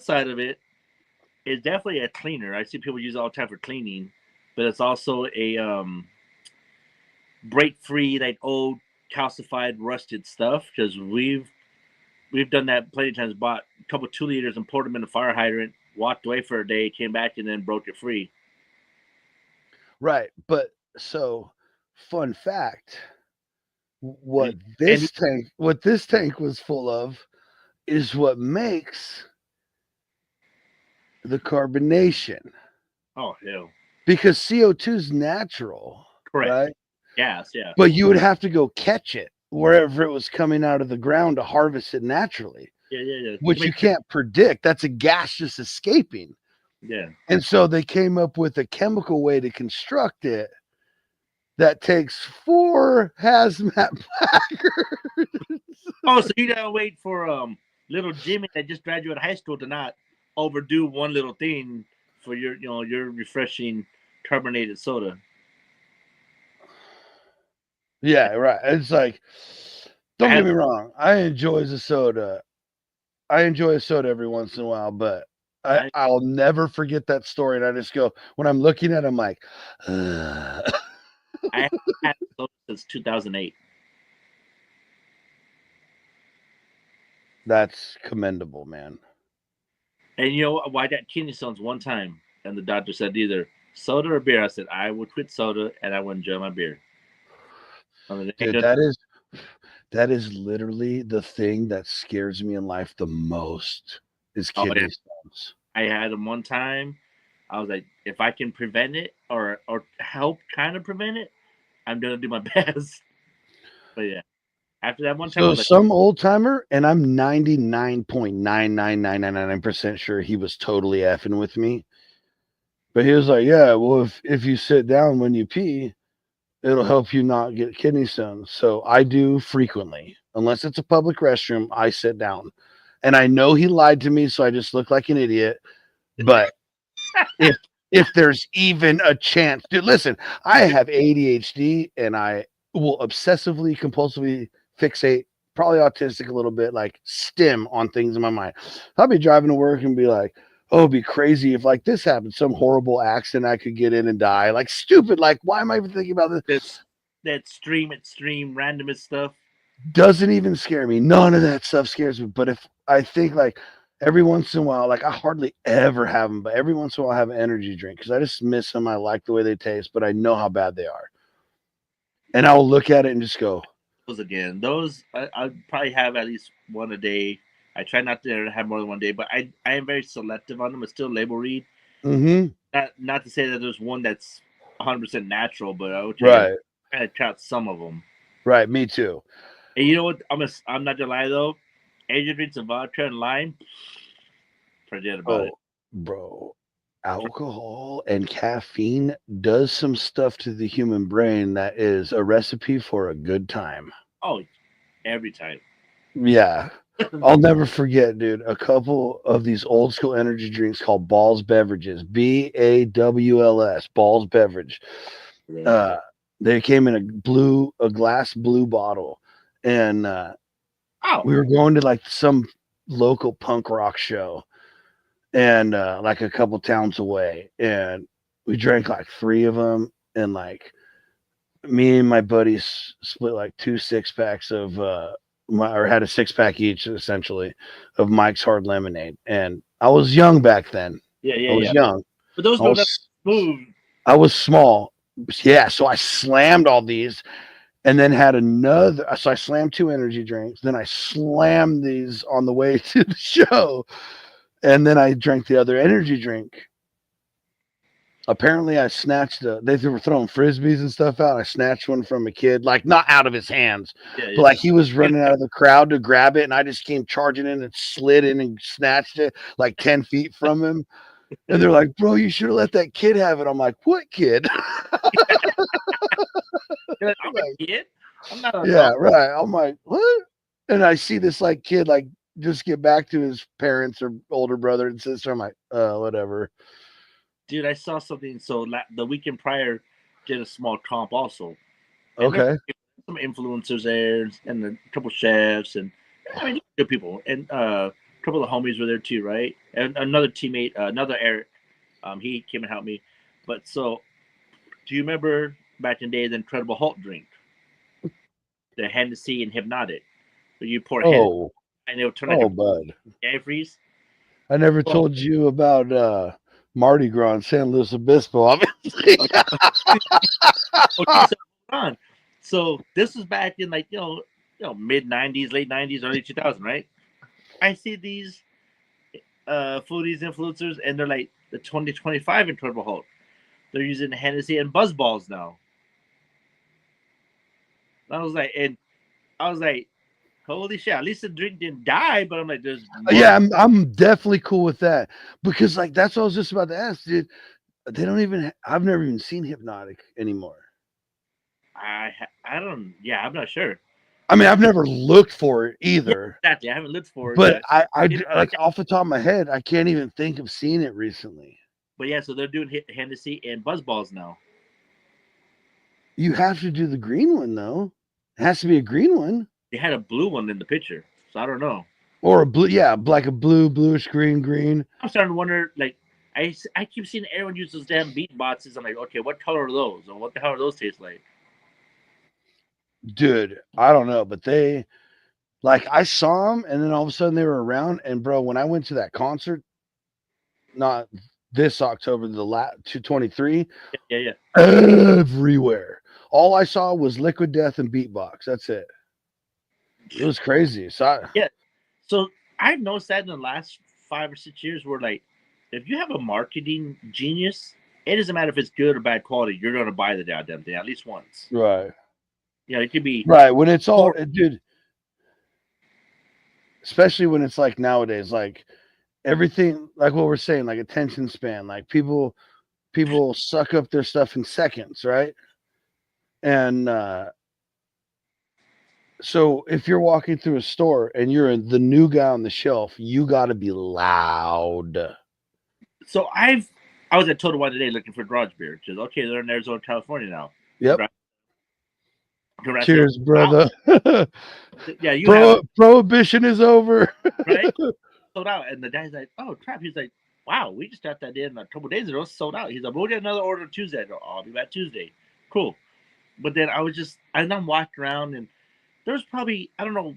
side of it is definitely a cleaner. I see people use it all the time for cleaning, but it's also a break free, like old calcified, rusted stuff. Because we've done that plenty of times. Bought a couple 2 liters and poured them in a fire hydrant. Walked away for a day, came back, and then broke it free. Right, but so fun fact: what this tank was full of is what makes the carbonation. Oh hell! Because CO2 is natural, correct? Right? Gas, yeah. But you would have to go catch it wherever it was coming out of the ground to harvest it naturally. Yeah. Which you can't predict. That's a gas just escaping. Yeah. And so they came up with a chemical way to construct it that takes 4 hazmat packers. Oh, so you gotta wait for little Jimmy that just graduated high school to not overdo one little thing for your refreshing carbonated soda. Yeah, right. It's like, don't get me wrong. I enjoy a soda every once in a while, but I'll never forget that story. And I just go, when I'm looking at it, I'm like, I haven't had soda since 2008. That's commendable, man. And you know why I got kidney stones one time, and the doctor said either soda or beer. I said I would quit soda and I would enjoy my beer. Dude, that is literally the thing that scares me in life the most is kidney stones. I had them one time. I was like, if I can prevent it or help kind of prevent it, I'm gonna do my best. But yeah, after that one time, so some old timer, and I'm 99.99999% sure he was totally effing with me. But he was like, yeah, well, if you sit down when you pee, it'll help you not get kidney stones. So I do frequently, unless it's a public restroom, I sit down. And I know he lied to me, so I just look like an idiot. But if there's even a chance, dude, listen, I have ADHD and I will obsessively, compulsively fixate, probably autistic a little bit, like stim on things in my mind. I'll be driving to work and be like, oh, it'd be crazy if like this happened, some horrible accident I could get in and die. Like stupid. Like, why am I even thinking about this? That extreme randomest stuff doesn't even scare me. None of that stuff scares me. But if I think like every once in a while, like I hardly ever have them, but every once in a while I have an energy drink because I just miss them. I like the way they taste, but I know how bad they are. And I'll look at it and just go. Those again. Those I probably have at least one a day. I try not to have more than one day, but I am very selective on them. I still label read. Mm-hmm. Not to say that there's one that's 100% natural, but I would try to count some of them. Right, me too. And you know what? I'm not gonna lie though. Energy drinks and vodka and lime. Forget about it, bro. Alcohol and caffeine does some stuff to the human brain that is a recipe for a good time. Oh, every time. Yeah. I'll never forget, dude, a couple of these old school energy drinks called Balls Beverages, BAWLS, Balls Beverage. They came in a glass blue bottle, and we were going to like some local punk rock show, and like a couple towns away, and we drank like 3 of them, and like me and my buddies split like 2 6-packs of or had a 6-pack each essentially of Mike's Hard Lemonade. And I was young back then. I was young. But those were smooth. I was small. Yeah, so I slammed all these and then had another. So I slammed 2 energy drinks. Then I slammed these on the way to the show, and then I drank the other energy drink. Apparently, I snatched they were throwing frisbees and stuff out. I snatched one from a kid, like not out of his hands, Yeah, but like he was running out of the crowd to grab it, and I just came charging in and slid in and snatched it like 10 feet from him. And they're like, "Bro, you should have let that kid have it." I'm like, "What kid?" You're like, I'm a kid. I'm not a Yeah, adult. right. I'm like, "What?" And I see this like kid like just get back to his parents or older brother and sister. I'm like, whatever. Dude, I saw something. So the weekend prior, did a small comp also, and there Okay. were some influencers there, and a couple chefs, and I mean good people, and a couple of homies were there too, right? And another teammate, another Eric, he came and helped me. But so, do you remember back in the day the Incredible Hulk drink, the Hennessy and Hypnotic, where you pour Hennessy Oh, and it would turn like oh, a bud. antifreeze? I never Well, told you about Mardi Gras in San Luis Obispo, obviously. okay, so hold on. So this was back in like mid '90s, late '90s, early 2000, right? I see these foodies influencers, and they're like the 2025 Incredible Hulk. They're using Hennessy and Buzz Balls now. And I was like, holy shit! At least the drink didn't die. But I'm like, there's more. Yeah, I'm definitely cool with that because like that's what I was just about to ask, dude. They don't even. I've never even seen Hypnotic anymore. I don't. Yeah, I'm not sure. I mean, I've never looked for it Yeah, either. exactly. I haven't looked for it, But but I it, like off the top of my head, I can't even think of seeing it recently. but yeah. So they're doing Hennessy and Buzz Balls now. You have to do the green one though. It has to be a green one They had a blue one in the picture, so I don't know. or a blue. Yeah, like a blue, bluish green, green. I'm starting to wonder, like, I keep seeing everyone use those damn beat boxes. I'm like, okay, what color are those? Or what the hell are those taste like? Dude, I don't know, but they like I saw them, and then all of a sudden they were around. And bro, when I went to that concert, not this October, the 223, Yeah, yeah. everywhere. All I saw was Liquid Death and Beatbox. That's it. It was crazy. So Yeah. So I've noticed that in the last 5 or 6 years, where like, if you have a marketing genius, it doesn't matter if it's good or bad quality, you're gonna buy the goddamn thing at least once. right, It could be right. When it's all, or dude, especially when it's like nowadays, like everything, like what we're saying, like attention span, like people suck up their stuff in seconds, right? And so if you're walking through a store and you're the new guy on the shelf, you got to be loud. so I was at Total Wine today looking for garage beer, which is okay. They're in Arizona, California now. Yep. Congrats, Cheers, wow. brother. Yeah, you have Prohibition is over. right sold out, and the guy's like, "Oh crap!" He's like, "Wow, we just got that in a couple days ago, sold out." He's like, "We'll get another order Tuesday." I go, "I'll be back Tuesday." Cool. But then and I'm walking around, and there's probably, I don't know,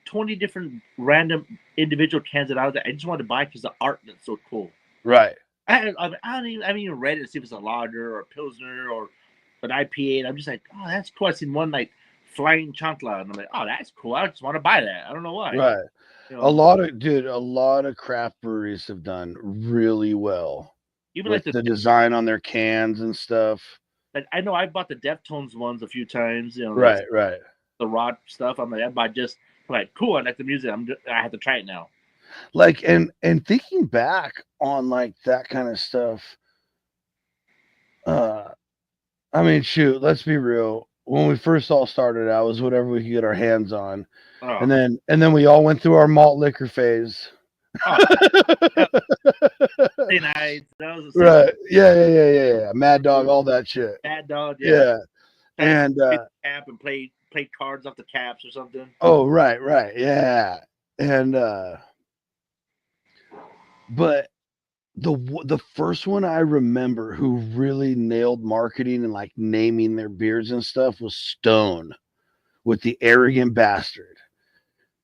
20 different random individual cans that I just wanted to buy because the art looks so cool. Right. I haven't even read it to see if it's a lager or a pilsner or an IPA. And I'm just like, oh, that's cool. I seen one like flying chancla, and I'm like, oh, that's cool. I just want to buy that. I don't know why. Right. You A know, lot of craft breweries have done really well even like with the design on their cans and stuff. like I know I bought the Deftones ones a few times. Right, right. The Rod stuff. I'm like, I bought just like cool. I like the music. I have to try it now. Like and thinking back on like that kind of stuff, uh I mean, shoot, let's be real. When we first all started out, it was whatever we could get our hands on. Oh, And then we all went through our malt liquor phase. oh nights. That was a Right. Yeah. Mad Dog, all that shit. Bad Dog. Yeah. And cap and play cards off the caps or something. oh, right. Yeah. And but the first one I remember who really nailed marketing and like naming their beers and stuff was Stone with the Arrogant Bastard.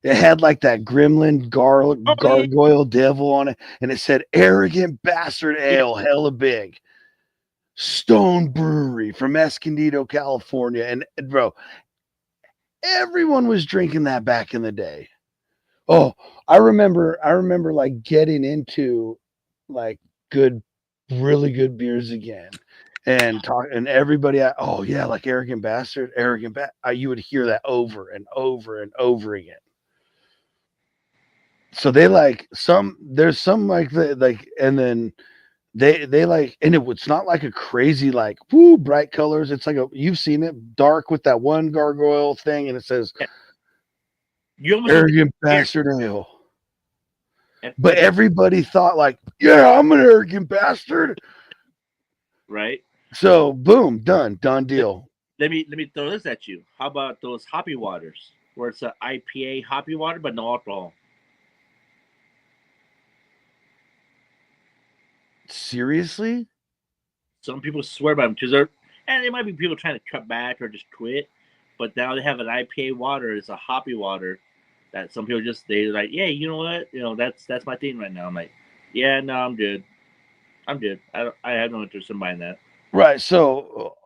It had like that gremlin gargoyle devil on it, and it said Arrogant Bastard Ale, hella big. Stone Brewery from Escondido, California. And bro, everyone was drinking that back in the day. Oh, I remember like getting into like good, really good beers again. And talk and everybody, oh yeah, like arrogant bastard, you would hear that over and over and over again. So they like there's some like and then they like, and it's not like a crazy like woo bright colors. It's like you've seen it, dark with that one gargoyle thing, and it says You almost look arrogant here. bastard ale. But everybody thought like, yeah, I'm an arrogant bastard. Right. So boom, done deal. Let me throw this at you. How about those hoppy waters, where it's a IPA hoppy water but no alcohol? Seriously? Some people swear by them because and it might be people trying to cut back or just quit. But now they have an IPA water. It's a hoppy water that some people they're like, yeah, you know what, that's my thing right now. I'm like, yeah, no, I'm good. I have no interest in buying that. Right. So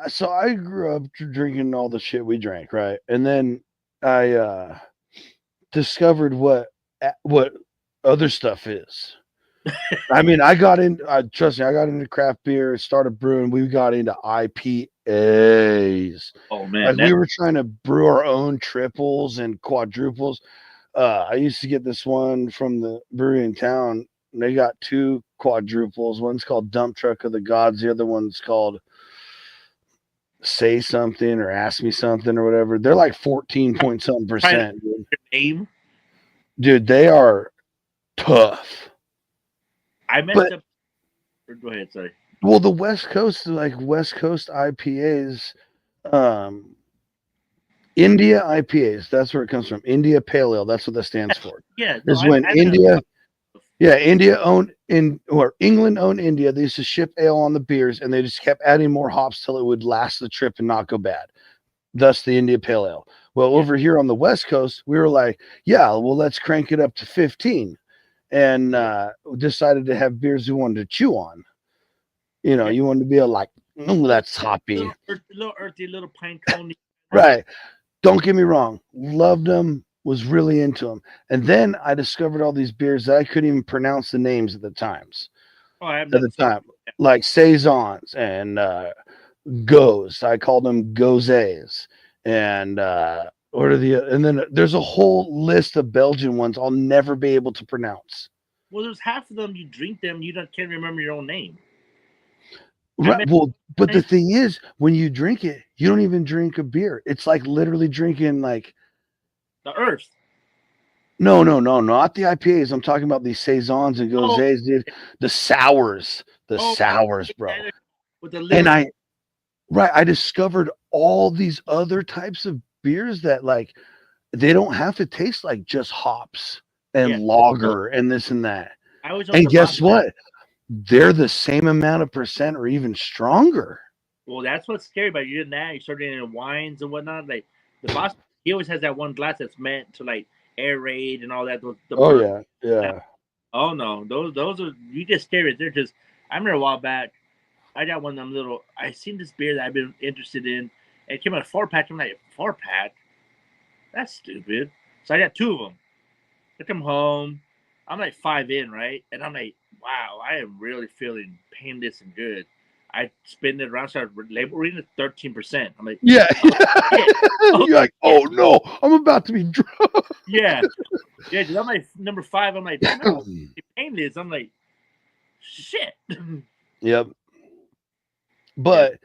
So I grew up drinking all the shit we drank, right? And then I discovered what other stuff is. I mean, trust me, I got into craft beer, started brewing. We got into IPAs. Oh man, Like we were trying to brew our own triples and quadruples. I used to get this one from the brewery in town. They got two quadruples. One's called Dump Truck of the Gods. The other one's called Say Something or Ask Me Something or whatever. They're like 14 point something percent. Dude. Name? Dude, they are tough. I messed up. Go ahead, sorry. Well, the West Coast, like West Coast IPAs, India IPAs, that's where it comes from. India Pale Ale, that's what that stands for. Yeah, is when India England owned India. They used to ship ale on the beers, and they just kept adding more hops till it would last the trip and not go bad. Thus, the India Pale Ale. Well, over here on the West Coast, we were like, yeah, well, let's crank it up to 15, and decided to have beers we wanted to chew on. You know, you wanted to be like, that's hoppy, little earthy, little pine cone. Right. Don't get me wrong. Loved them. Was really into them. And then I discovered all these beers that I couldn't even pronounce the names at the times. Oh, I have at the time. Like Saisons and Goes. I called them Gozes. And what are and then there's a whole list of Belgian ones I'll never be able to pronounce. Well, there's half of them, you drink them, you can't remember your own name. Right. Well, but the thing is, when you drink it, you don't even drink a beer. It's like literally drinking like the earth. No, not the IPAs. I'm talking about these saisons and gozes, dude. The sours, bro. With the and I discovered all these other types of beers that like they don't have to taste like just hops and lager and this and that. And guess what? They're the same amount of percent or even stronger. Well, that's what's scary about you. Now you start getting wines and whatnot. Like the boss, he always has that one glass that's meant to like aerate and all that. Yeah. Oh no, those are, you get scared. They're just. I remember a while back, I got one of them little. I seen this beer that I've been interested in. And it came out a 4-pack. I'm like, 4-pack? That's stupid. So I got 2 of them. I come home. I'm like 5 in, right? And I'm like, wow, I am really feeling painless and good. I spin it around, started reading it 13%. I'm like, yeah. You're like, oh no, I'm about to be drunk. Yeah. Because I'm like number 5. I'm like, painless. I'm like, shit. Yep. But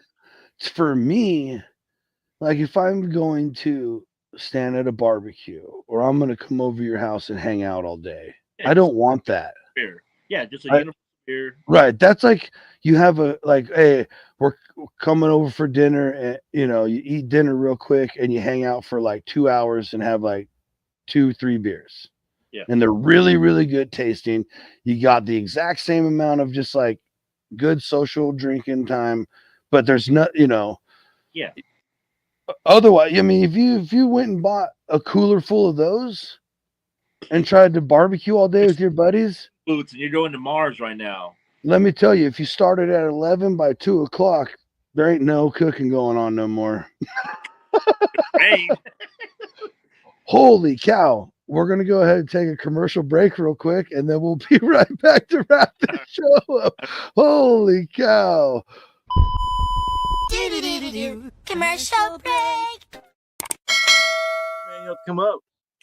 for me, like if I'm going to stand at a barbecue or I'm going to come over your house and hang out all day, I don't want that. Beer. Yeah, just a uniform beer. Right. That's like you have hey, we're coming over for dinner and you eat dinner real quick and you hang out for like 2 hours and have like 2-3 beers. Yeah. And they're really, really good tasting. You got the exact same amount of just like good social drinking time, but there's not, Yeah. Otherwise, I mean, if you went and bought a cooler full of those and tried to barbecue all day with your buddies, boots, and you're going to Mars right now. let me tell you, if you started at 11 by 2 o'clock, there ain't no cooking going on no more. Hey, Holy cow. We're going to go ahead and take a commercial break real quick, and then we'll be right back to wrap the show up. Holy cow. Commercial break. Man, you'll come up.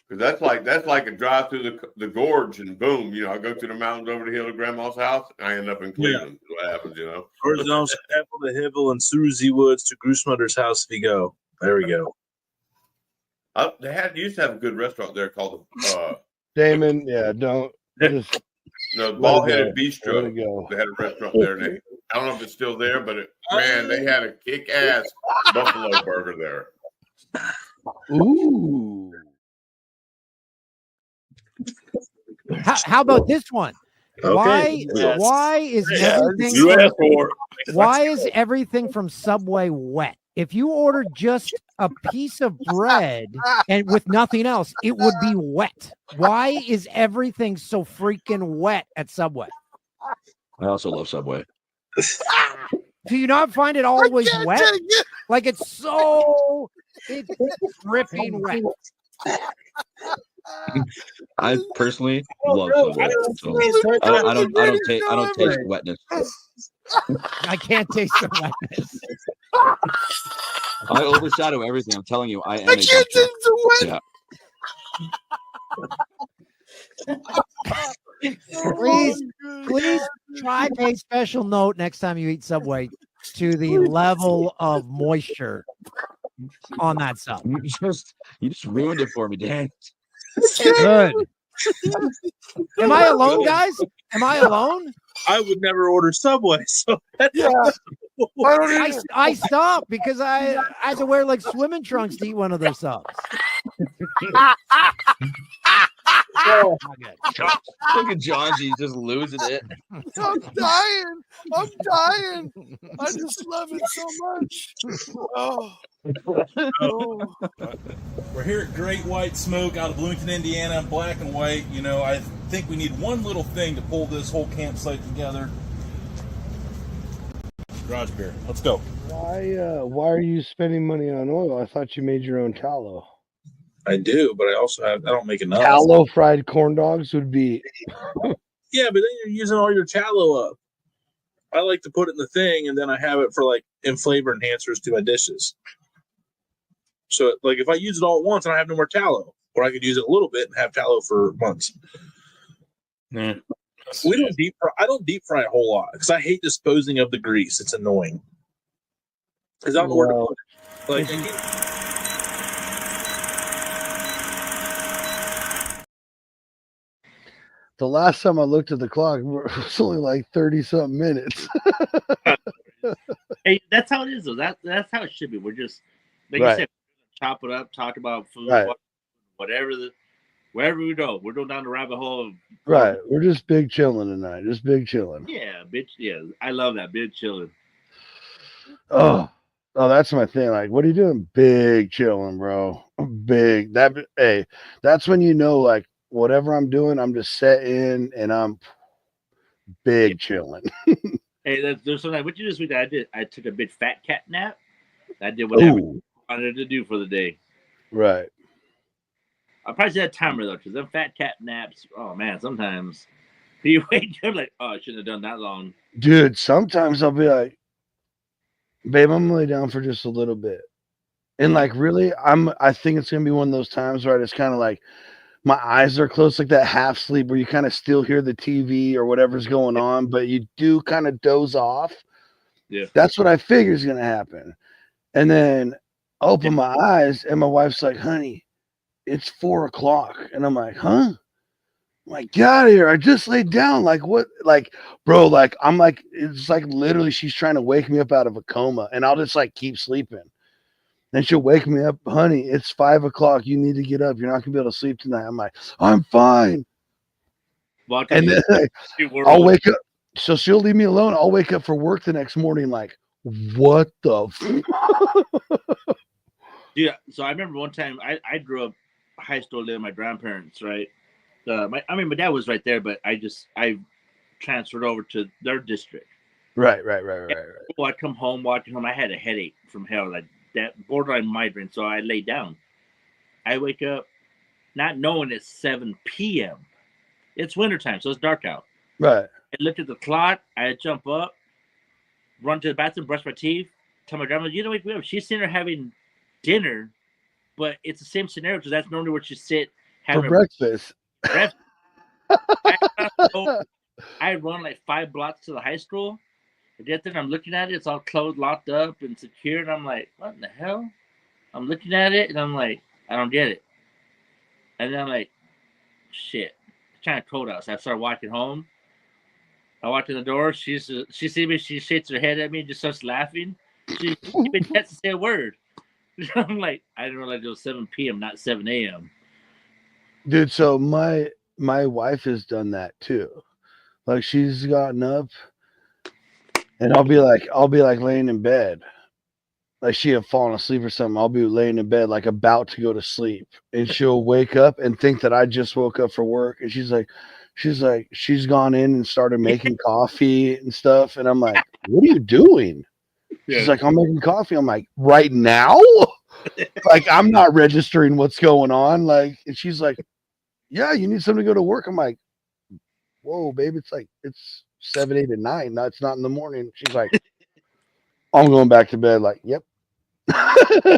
Because that's like a drive through the gorge, and boom, I go through the mountains over the hill to Grandma's house, and I end up in Cleveland. That's what happens, Or zones Apple to Hibble and through Z Woods to Groosmutter's house if you go. There we go. They used to have a good restaurant there called Damon, yeah, don't just Bald-Headed Bistro. let it go. They had a restaurant there. I don't know if it's still there, but man, they had a kick-ass buffalo burger there. Ooh. How about this one? Okay. Why is everything You asked for why is everything from Subway wet? If you ordered just a piece of bread and with nothing else, it would be wet. Why is everything so freaking wet at Subway? I also love Subway. Do you not find it always wet? Like it's dripping wet. I personally love Subway. So I don't taste wetness. I can't taste the wetness. I overshadow everything. I'm telling you, I am I can't taste the Yeah. Please try to pay special note next time you eat Subway to the level of moisture on that sub. You just ruined it for me, Dan. Good. Am I alone, guys? Am I alone? I would never order Subway. So I stopped because I had to wear like swimming trunks to eat one of their subs. Oh, Look at Johnsy just losing it. I'm dying. I just love it so much. Oh. We're here at Great White Smoke out of Bloomington, Indiana, black and white. I think we need one little thing to pull this whole campsite together. Garage beer. Let's go. Why are you spending money on oil? I thought you made your own tallow. I do, but I don't make enough. Tallow fried corn dogs would be. Yeah, but then you're using all your tallow up. I like to put it in the thing, and then I have it for in flavor enhancers to my dishes. So, if I use it all at once, and I have no more tallow, or I could use it a little bit and have tallow for months. Yeah. We don't deep fry. I don't deep fry a whole lot because I hate disposing of the grease. It's annoying. Because I don't know where to put it. The last time I looked at the clock, it was only like 30-something minutes. hey, that's how it is, though. That's how it should be. We're just, like you said, chop it up, talk about food, whatever wherever we go. We're going down the rabbit hole. Right. We're just big chilling tonight. Just big chilling. Yeah, bitch. Yeah, I love that. Big chilling. Oh, that's my thing. Like, what are you doing? Big chilling, bro. Big. That's when you know, like, whatever I'm doing, I'm just set in and I'm big chilling. Hey, there's something. What you just week I did? I took a big fat cat nap. I did whatever I wanted to do for the day. Right. I probably set a timer though, because them fat cat naps. Oh man, sometimes you wake up like, oh, I shouldn't have done that long. Dude, sometimes I'll be like, babe, I'm gonna lay down for just a little bit, and like, really, I think it's gonna be one of those times where I just kind of like, my eyes are closed, like that half sleep where you kind of still hear the TV or whatever's going on, but you do kind of doze off. Yeah, that's what I figure is gonna happen, and then I open my eyes, and my wife's like, honey, it's 4 o'clock. And I'm like, huh? I'm like, get out of here. I just laid down. Like, what? Like, bro, like, I'm like, it's like literally she's trying to wake me up out of a coma. And I'll just like keep sleeping. Then she'll wake me up, honey, it's 5 o'clock. You need to get up. You're not going to be able to sleep tonight. I'm like, I'm fine. And then I'll wake up. So she'll leave me alone. I'll wake up for work the next morning. Like, what the? Yeah. So I remember one time I grew up high school living with my grandparents, right? My dad was right there, but I transferred over to their district. Right. I come home, walking home. I had a headache from hell, like that borderline migraine. So I lay down. I wake up, not knowing it's 7 p.m. It's wintertime, so it's dark out. Right. I looked at the clock. I jump up, run to the bathroom, brush my teeth. Tell my grandma, you don't wake me up. She's sitting there having dinner, but it's the same scenario because that's normally where she sit having For breakfast. I run like 5 blocks to the high school. I get there and I'm looking at it. It's all closed, locked up, and secure. And I'm like, what in the hell? I'm looking at it and I'm like, I don't get it. And then I'm like, shit. It's kind of cold out. So I start walking home. I walk in the door. She sees me. She shakes her head at me and just starts laughing. She even has to say a word. I'm like, I didn't realize it was 7 p.m., not 7 a.m. Dude, so my wife has done that too. Like she's gotten up and I'll be like laying in bed. Like she had fallen asleep or something. I'll be laying in bed like about to go to sleep. And she'll wake up and think that I just woke up for work. And she's gone in and started making coffee and stuff. And I'm like, what are you doing? She's like, I'm making coffee. I'm like, right now? Like, I'm not registering what's going on. Like, and she's like, yeah, you need something to go to work. I'm like, whoa, babe, it's 7, 8, and 9. No, it's not in the morning. She's like, I'm going back to bed. Like, yep. Yeah.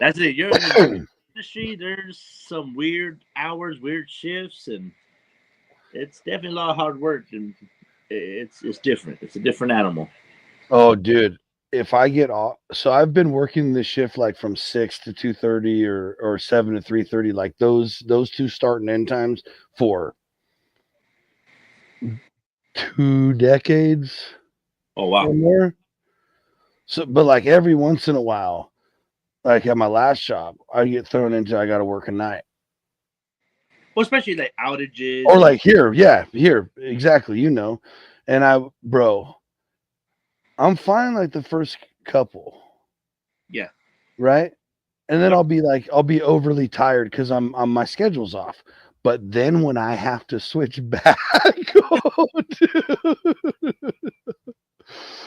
That's it. You're in the industry. There's some weird hours, weird shifts, and it's definitely a lot of hard work, and it's different. It's a different animal. Oh, dude. If I get off, so I've been working this shift like from 6 to 2:30 or 7 to 3:30, like those 2 start and end times for 2 decades. Oh wow. Or more. So, but like every once in a while, like at my last job, I get thrown into I got to work a night. Well, especially like outages. Or like here, exactly, And I'm fine like the first couple. Yeah. Right? And then I'll be overly tired because my schedule's off. But then when I have to switch back,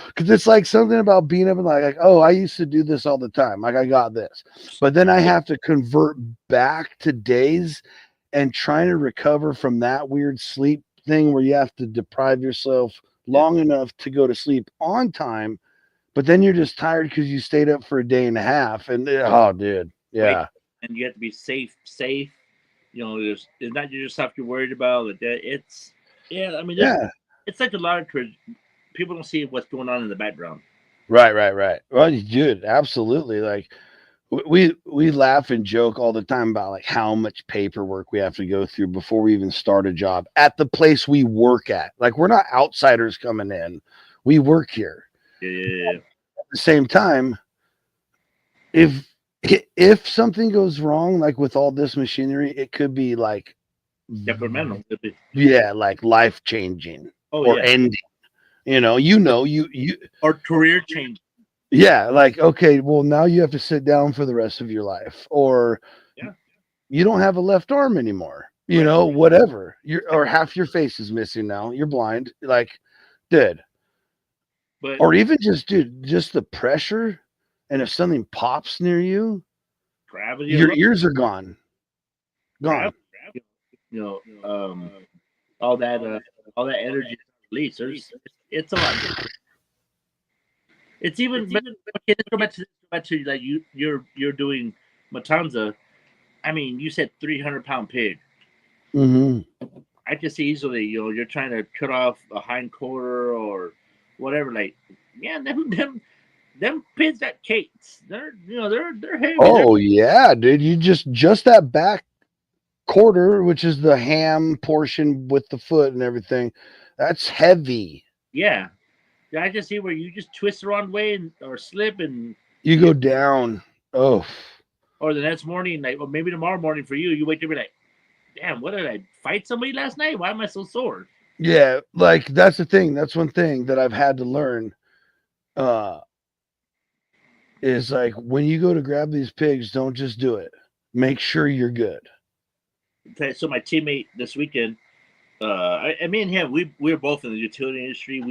because it's like something about being up and like, oh, I used to do this all the time. Like I got this. But then I have to convert back to days and trying to recover from that weird sleep thing where you have to deprive yourself long enough to go to sleep on time, but then you're just tired because you stayed up for a day and a half. And oh, dude, yeah. Right. And you have to be safe. It's not yourself you're worried about. It's it's like a lot of people don't see what's going on in the background. Right. Well, dude, absolutely. Like we laugh and joke all the time about like how much paperwork we have to go through before we even start a job at the place we work at. Like we're not outsiders coming in. We work here. Yeah. At the same time, if something goes wrong, like with all this machinery, it could be like detrimental. Yeah, like life changing or ending. You or career change. Yeah, like okay, well now you have to sit down for the rest of your life, or you don't have a left arm anymore. Whatever. Or half your face is missing now. You're blind. Like, dude. Or even just the pressure, and if something pops near you, gravity, your ears are gone. All that energy release. It's a lot. It's even. Let's go back to like you're doing Matanza. I mean, you said 300-pound pig. Mm-hmm. I can see easily. You're trying to cut off a hind quarter or whatever. Like, yeah, them pigs got cakes. They're heavy. Oh yeah, dude. You just that back quarter, which is the ham portion with the foot and everything. That's heavy. Yeah. I can see where you just twist the wrong way or slip and you go down. Oh. Or the next morning, like, or maybe tomorrow morning for you, you wake up and be like, damn, what did I fight somebody last night? Why am I so sore? Yeah, like that's the thing. That's one thing that I've had to learn. Is like when you go to grab these pigs, don't just do it. Make sure you're good. Okay, so my teammate this weekend, I mean, him, we're both in the utility industry.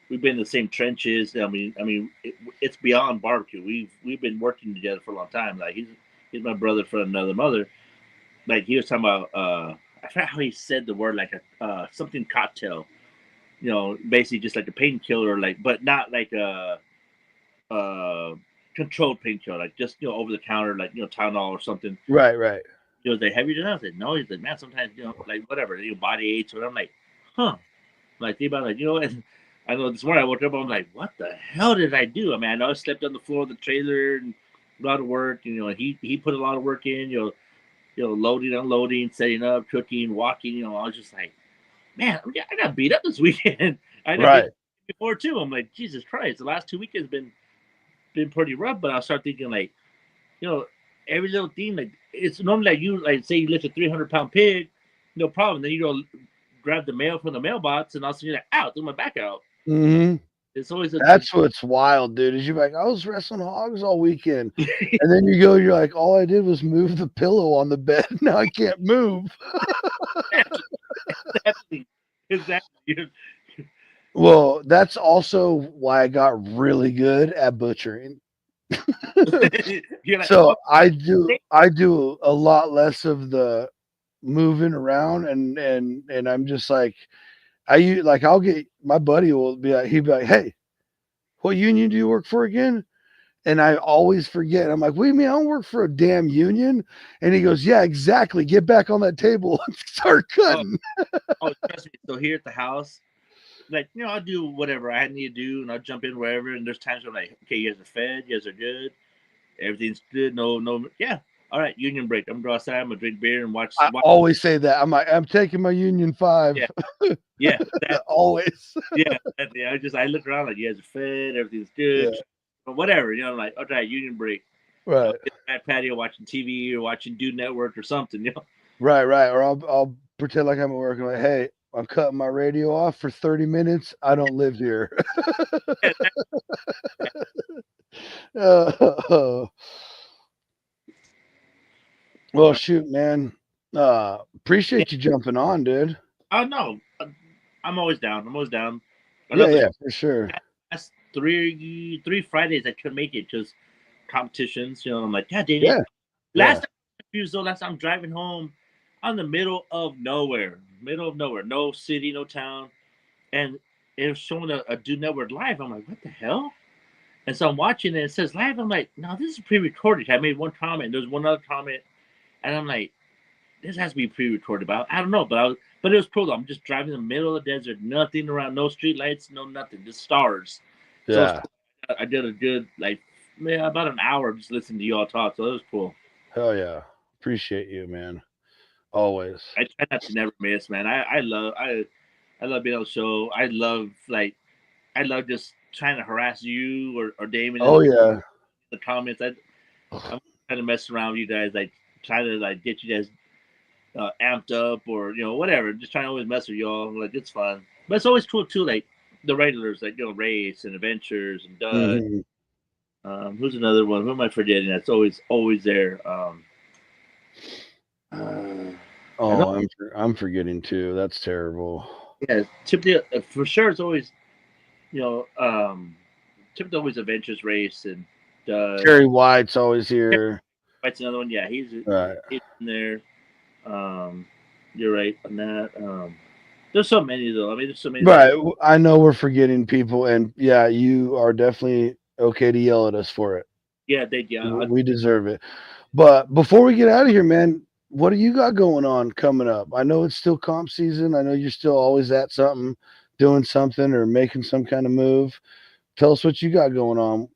We've been in the same trenches. It's beyond barbecue. We've been working together for a long time. Like he's my brother from another mother. Like he was talking about I forgot how he said the word, like a something cocktail. You know, basically just like a painkiller, like, but not like a controlled painkiller, like just over the counter, like Tylenol or something. Right. He was like, "Have you done that?" I said, "No." He's like, "Man, sometimes like whatever, body aches." Or I'm like, "Huh." Like think about like and I know this morning I woke up, I'm like, "What the hell did I do?" I mean, I know I slept on the floor of the trailer and a lot of work. He put a lot of work in. Loading, unloading, setting up, cooking, walking. I was just like, man, I got beat up this weekend. I got beat Right. up before too. I'm like, Jesus Christ, the last 2 weekends been pretty rough. But I'll start thinking like, every little thing, like it's normally like you like say you lift a 300-pound pig, no problem. Then you go grab the mail from the mailbox, and also you're like, ow, threw my back out. Hmm. It's always That's what's wild, dude. Is you're like, I was wrestling hogs all weekend, and then you're like, all I did was move the pillow on the bed. Now I can't move. exactly. Well, that's also why I got really good at butchering. You're like, So oh, I do a lot less of the moving around, and I'm just like, I'll get my buddy will be like, he'd be like, hey, what union do you work for again? And I always forget. I'm like, what do you mean? I don't work for a damn union. And he goes, yeah, exactly. Get back on that table and start cutting. trust me. So here at the house, like, I'll do whatever I need to do, and I'll jump in wherever. And there's times where I'm like, okay, you guys are fed, you guys are good, everything's good. No, yeah. All right, union break. I'm gonna go outside. I'm gonna drink beer and watch. I always say that. I'm like, I'm taking my Union 5. Yeah, always. yeah. I look around like you guys are fed, everything's good, Yeah. but whatever. I'm like, okay, union break. Right. At patio watching TV or watching Dude Network or something. Right. Or I'll pretend like I'm at work. I'm like, hey, I'm cutting my radio off for 30 minutes. I don't live here. Well, shoot, man. Appreciate you jumping on, dude. Oh no, I'm always down. Yeah, for sure. That's three Fridays I couldn't make it because competitions. I'm like, God dang it. Yeah. Last time I'm driving home, I'm in the middle of nowhere, no city, no town, and it was showing a Dude Network live. I'm like, what the hell? And so I'm watching it. It says live. I'm like, no, this is pre-recorded. I made one comment. There's one other comment, and I'm like, this has to be pre-recorded. But I don't know. But it was cool. I'm just driving in the middle of the desert, nothing around, no street lights, no nothing, just stars. Yeah. So I did a good about an hour just listening to you all talk. So it was cool. Hell yeah. Appreciate you, man. Always. I try not to never miss, man. I love being on the show. I love just trying to harass you or Damon. Oh yeah. The comments. I'm trying to mess around with you guys, like trying to get you guys amped up or whatever. Just trying to always mess with y'all. Like it's fun, but it's always cool too. Like the regulars, like Race and Adventures and Doug. Mm-hmm. Who's another one? Who am I forgetting? That's always there. I'm forgetting too. That's terrible. Yeah, typically for sure it's always typically always Adventures Race and Terry White's always here. White's another one. Yeah, he's right. He's in there. You're right on that. There's so many though. I mean, there's so many. Right. I know we're forgetting people, and yeah, you are definitely okay to yell at us for it. Yeah, we deserve it. But before we get out of here, man, what do you got going on coming up? I know it's still comp season. I know you're still always at something, doing something or making some kind of move. Tell us what you got going on.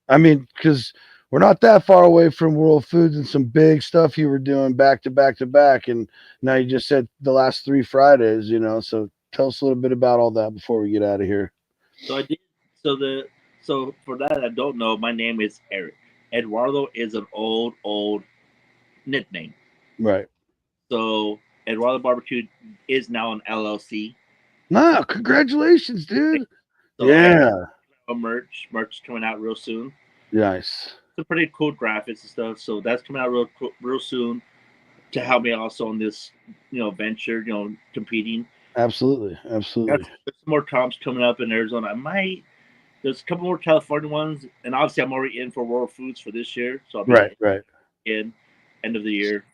I mean, because we're not that far away from World Foods and some big stuff you were doing back to back to back. And now you just said the last 3 Fridays, so tell us a little bit about all that before we get out of here. So I did. So for that, I don't know. My name is Eric. Eduardo is an old nickname. Right. So Eduardo Barbecue is now an LLC. Nah, congratulations, dude. So yeah. Merch coming out real soon. Nice. Some pretty cool graphics and stuff. So that's coming out real soon. to help me also on this, venture, competing. Absolutely, absolutely. There's some more comps coming up in Arizona. There's a couple more California ones, and obviously I'm already in for World Foods for this year, so I'll be Right. in end of the year.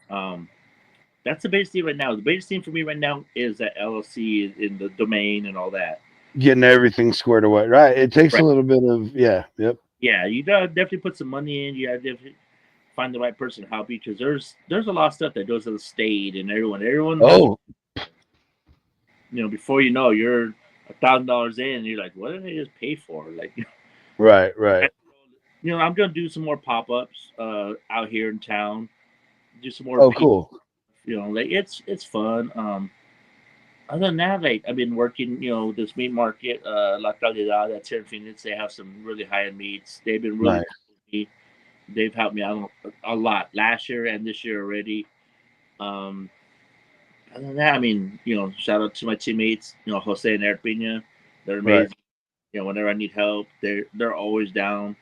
That's the biggest thing right now. The biggest thing for me right now is that LLC in the domain and all that. Getting everything squared away. Right. It takes Right. a little bit of yep. Yeah, you gotta definitely put some money in. You gotta definitely find the right person to help you because there's a lot of stuff that goes to the state and everyone. Oh, Before you know, you're $1,000 in, and you're like, what did I just pay for? Like, right. I'm gonna do some more pop ups out here in town. Do some more. Oh, cool. Like it's fun. Other than that, like I've been working, this meat market, La Calidad, that's here in Phoenix. They have some really high end meats. They've been really Nice. cool with me. They've helped me out a lot last year and this year already. Um, Other than that, I mean, shout out to my teammates, Jose and Eric Pina. They're Right. amazing. Whenever I need help, they're always down.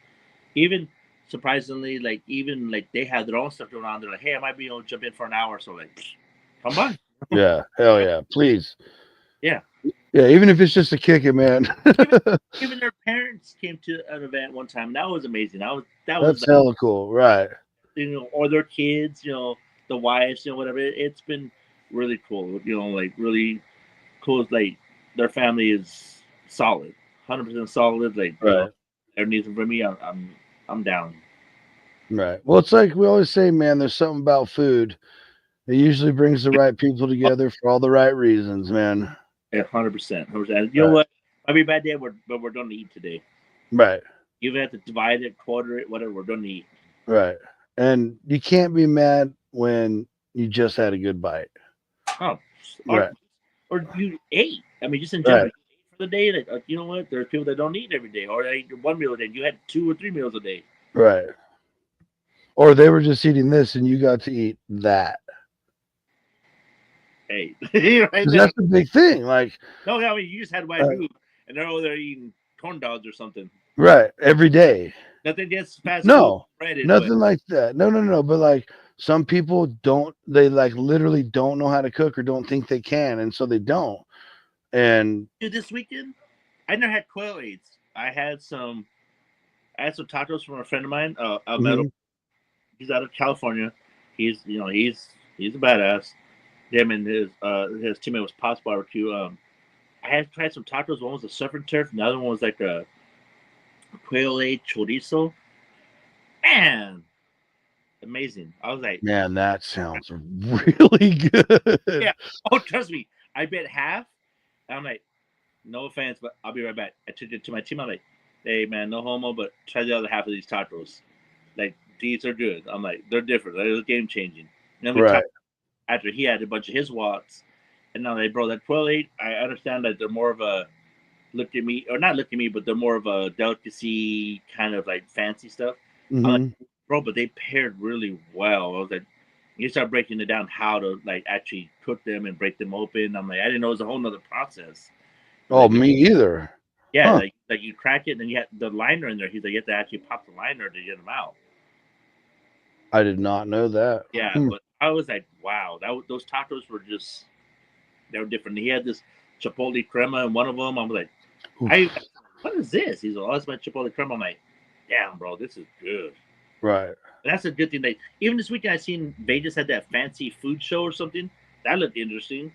Even surprisingly, even they have their own stuff going on. They're like, hey, I might be able to jump in for an hour. So like, come by. Yeah. Hell yeah. Please. Yeah. Yeah. Even if it's just to kick it, man. Even their parents came to an event one time. That was amazing. That's hella cool. Right. Or their kids, the wives, whatever. It's been really cool. Really cool. Like their family is solid, 100% solid. Like Right. everything for me, I'm down. Right. Well, it's like we always say, man, there's something about food. It usually brings the right people together for all the right reasons, man. Yeah, 100%. 100%. You know what? Might be a bad day, but we're done to eat today. Right. Even have to divide it, quarter it, whatever. We're done to eat. Right. And you can't be mad when you just had a good bite. Oh, Right. or you ate. I mean, just in general, you ate for the day. Like, you know what? There's people that don't eat every day, or they eat one meal a day. You had 2 or 3 meals a day. Right. Or they were just eating this and you got to eat that. Hey, right. That's the big thing. Like, no, I mean, you just had white food, and they're over there eating corn dogs or something. Right. Every day. Nothing gets fast. No, food nothing like that. No. But like some people don't, they like literally don't know how to cook or don't think they can. And so they don't. And dude, this weekend, I never had quail eggs. I had some tacos from a friend of mine, He's out of California. He's a badass. Him and his teammate was Pops Barbecue. I had tried some tacos. One was a surf and turf, and the other one was like a quail egg chorizo. Man, amazing. I was like, man, that sounds really good. Yeah. Oh, trust me. I bet half. I'm like, no offense, but I'll be right back. I took it to my team. I'm like, hey man, no homo, but try the other half of these tacos. Like these are good. I'm like, they're different. They're game changing. And then we talked after he had a bunch of his wots, and now they bro that quail egg. I understand that they're more of a look at me, or not look at me, but they're more of a delicacy kind of like fancy stuff. I'm like, bro, but they paired really well. I was like, you start breaking it down how to like actually cook them and break them open. I'm like, I didn't know it was a whole nother process. Oh, like, me either. Yeah, like you crack it and then you have the liner in there. He's like, you have to actually pop the liner to get them out. I did not know that. Yeah, but I was like, wow, those tacos were just, they were different. He had this chipotle crema in one of them. I'm like, what is this? He's like, oh, that's my chipotle crema. I'm like, damn, bro, this is good. Right. And that's a good thing. Like even this weekend, I seen Vegas had that fancy food show or something. That looked interesting.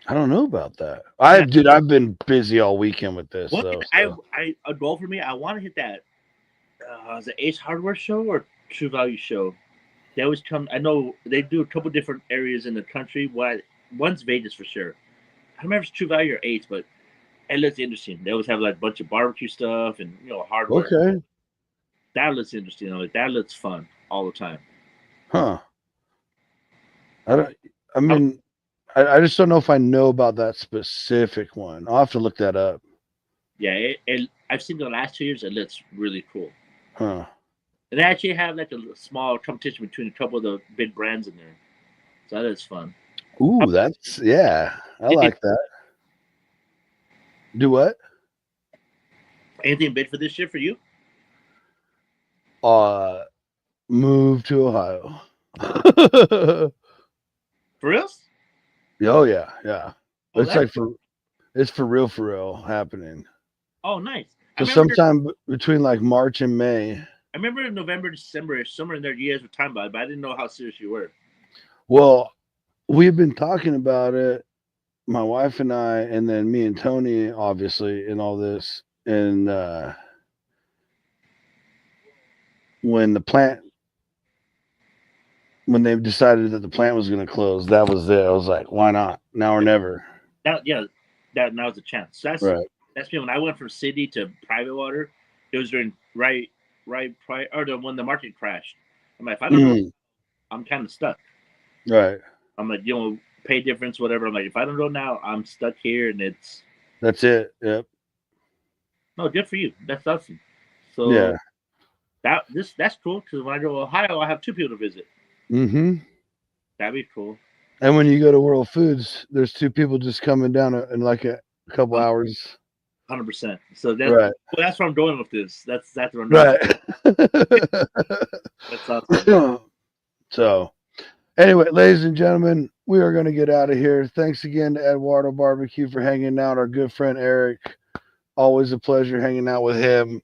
I don't know about that. I've been busy all weekend with this. So. A goal for me, I want to hit that. Was it Ace Hardware show or True Value show? They always come. I know they do a couple different areas in the country. One's Vegas for sure. I don't remember if it's True Value or Ace, but it looks interesting. They always have like a bunch of barbecue stuff and hardware. Okay. That looks interesting. Like that looks fun all the time. Huh. I just don't know if I know about that specific one. I'll have to look that up. Yeah, I've seen the last 2 years. It looks really cool. Huh. And they actually have like a small competition between a couple of the big brands in there. So that is fun. Ooh, I like that. Do what? Anything big for this year for you? Move to Ohio. Oh For real? yeah. Oh, It's like it's for real happening. Oh, nice. So sometime between like March and May. I remember in November, December, somewhere in there, you guys were talking about it, but I didn't know how serious you were. Well, we've been talking about it, my wife and I, and then me and Tony, obviously, in all this. And when they decided that the plant was going to close, that was it. I was like, why not? Now or never. Now's a chance. That's Right. That's me when I went from city to private water. It was during right prior or when the market crashed. I'm like, if I don't know, I'm kind of stuck. Right. I'm like, pay difference, whatever. I'm like, if I don't know now, I'm stuck here, and that's it. Yep. No, good for you. That's awesome. So yeah, that's cool because when I go to Ohio, I have 2 people to visit. Mm-hmm. That'd be cool. And when you go to World Foods, there's 2 people just coming down in like a couple hours. 100%. So that's where I'm going with this. That's where I'm right. That's awesome. So, anyway, ladies and gentlemen, we are going to get out of here. Thanks again to Eduardo Barbecue for hanging out. Our good friend Eric, always a pleasure hanging out with him.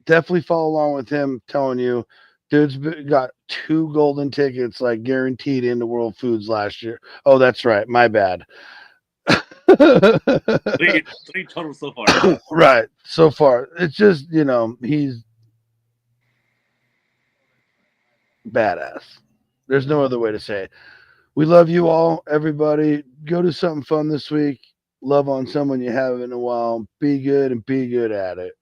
Definitely follow along with him. Telling you, dude's got 2 golden tickets, like guaranteed into World Foods last year. Oh, that's right. My bad. 3 total so far. Right. So far. It's just, he's badass. There's no other way to say it. We love you all, everybody. Go do something fun this week. Love on someone you haven't in a while. Be good and be good at it.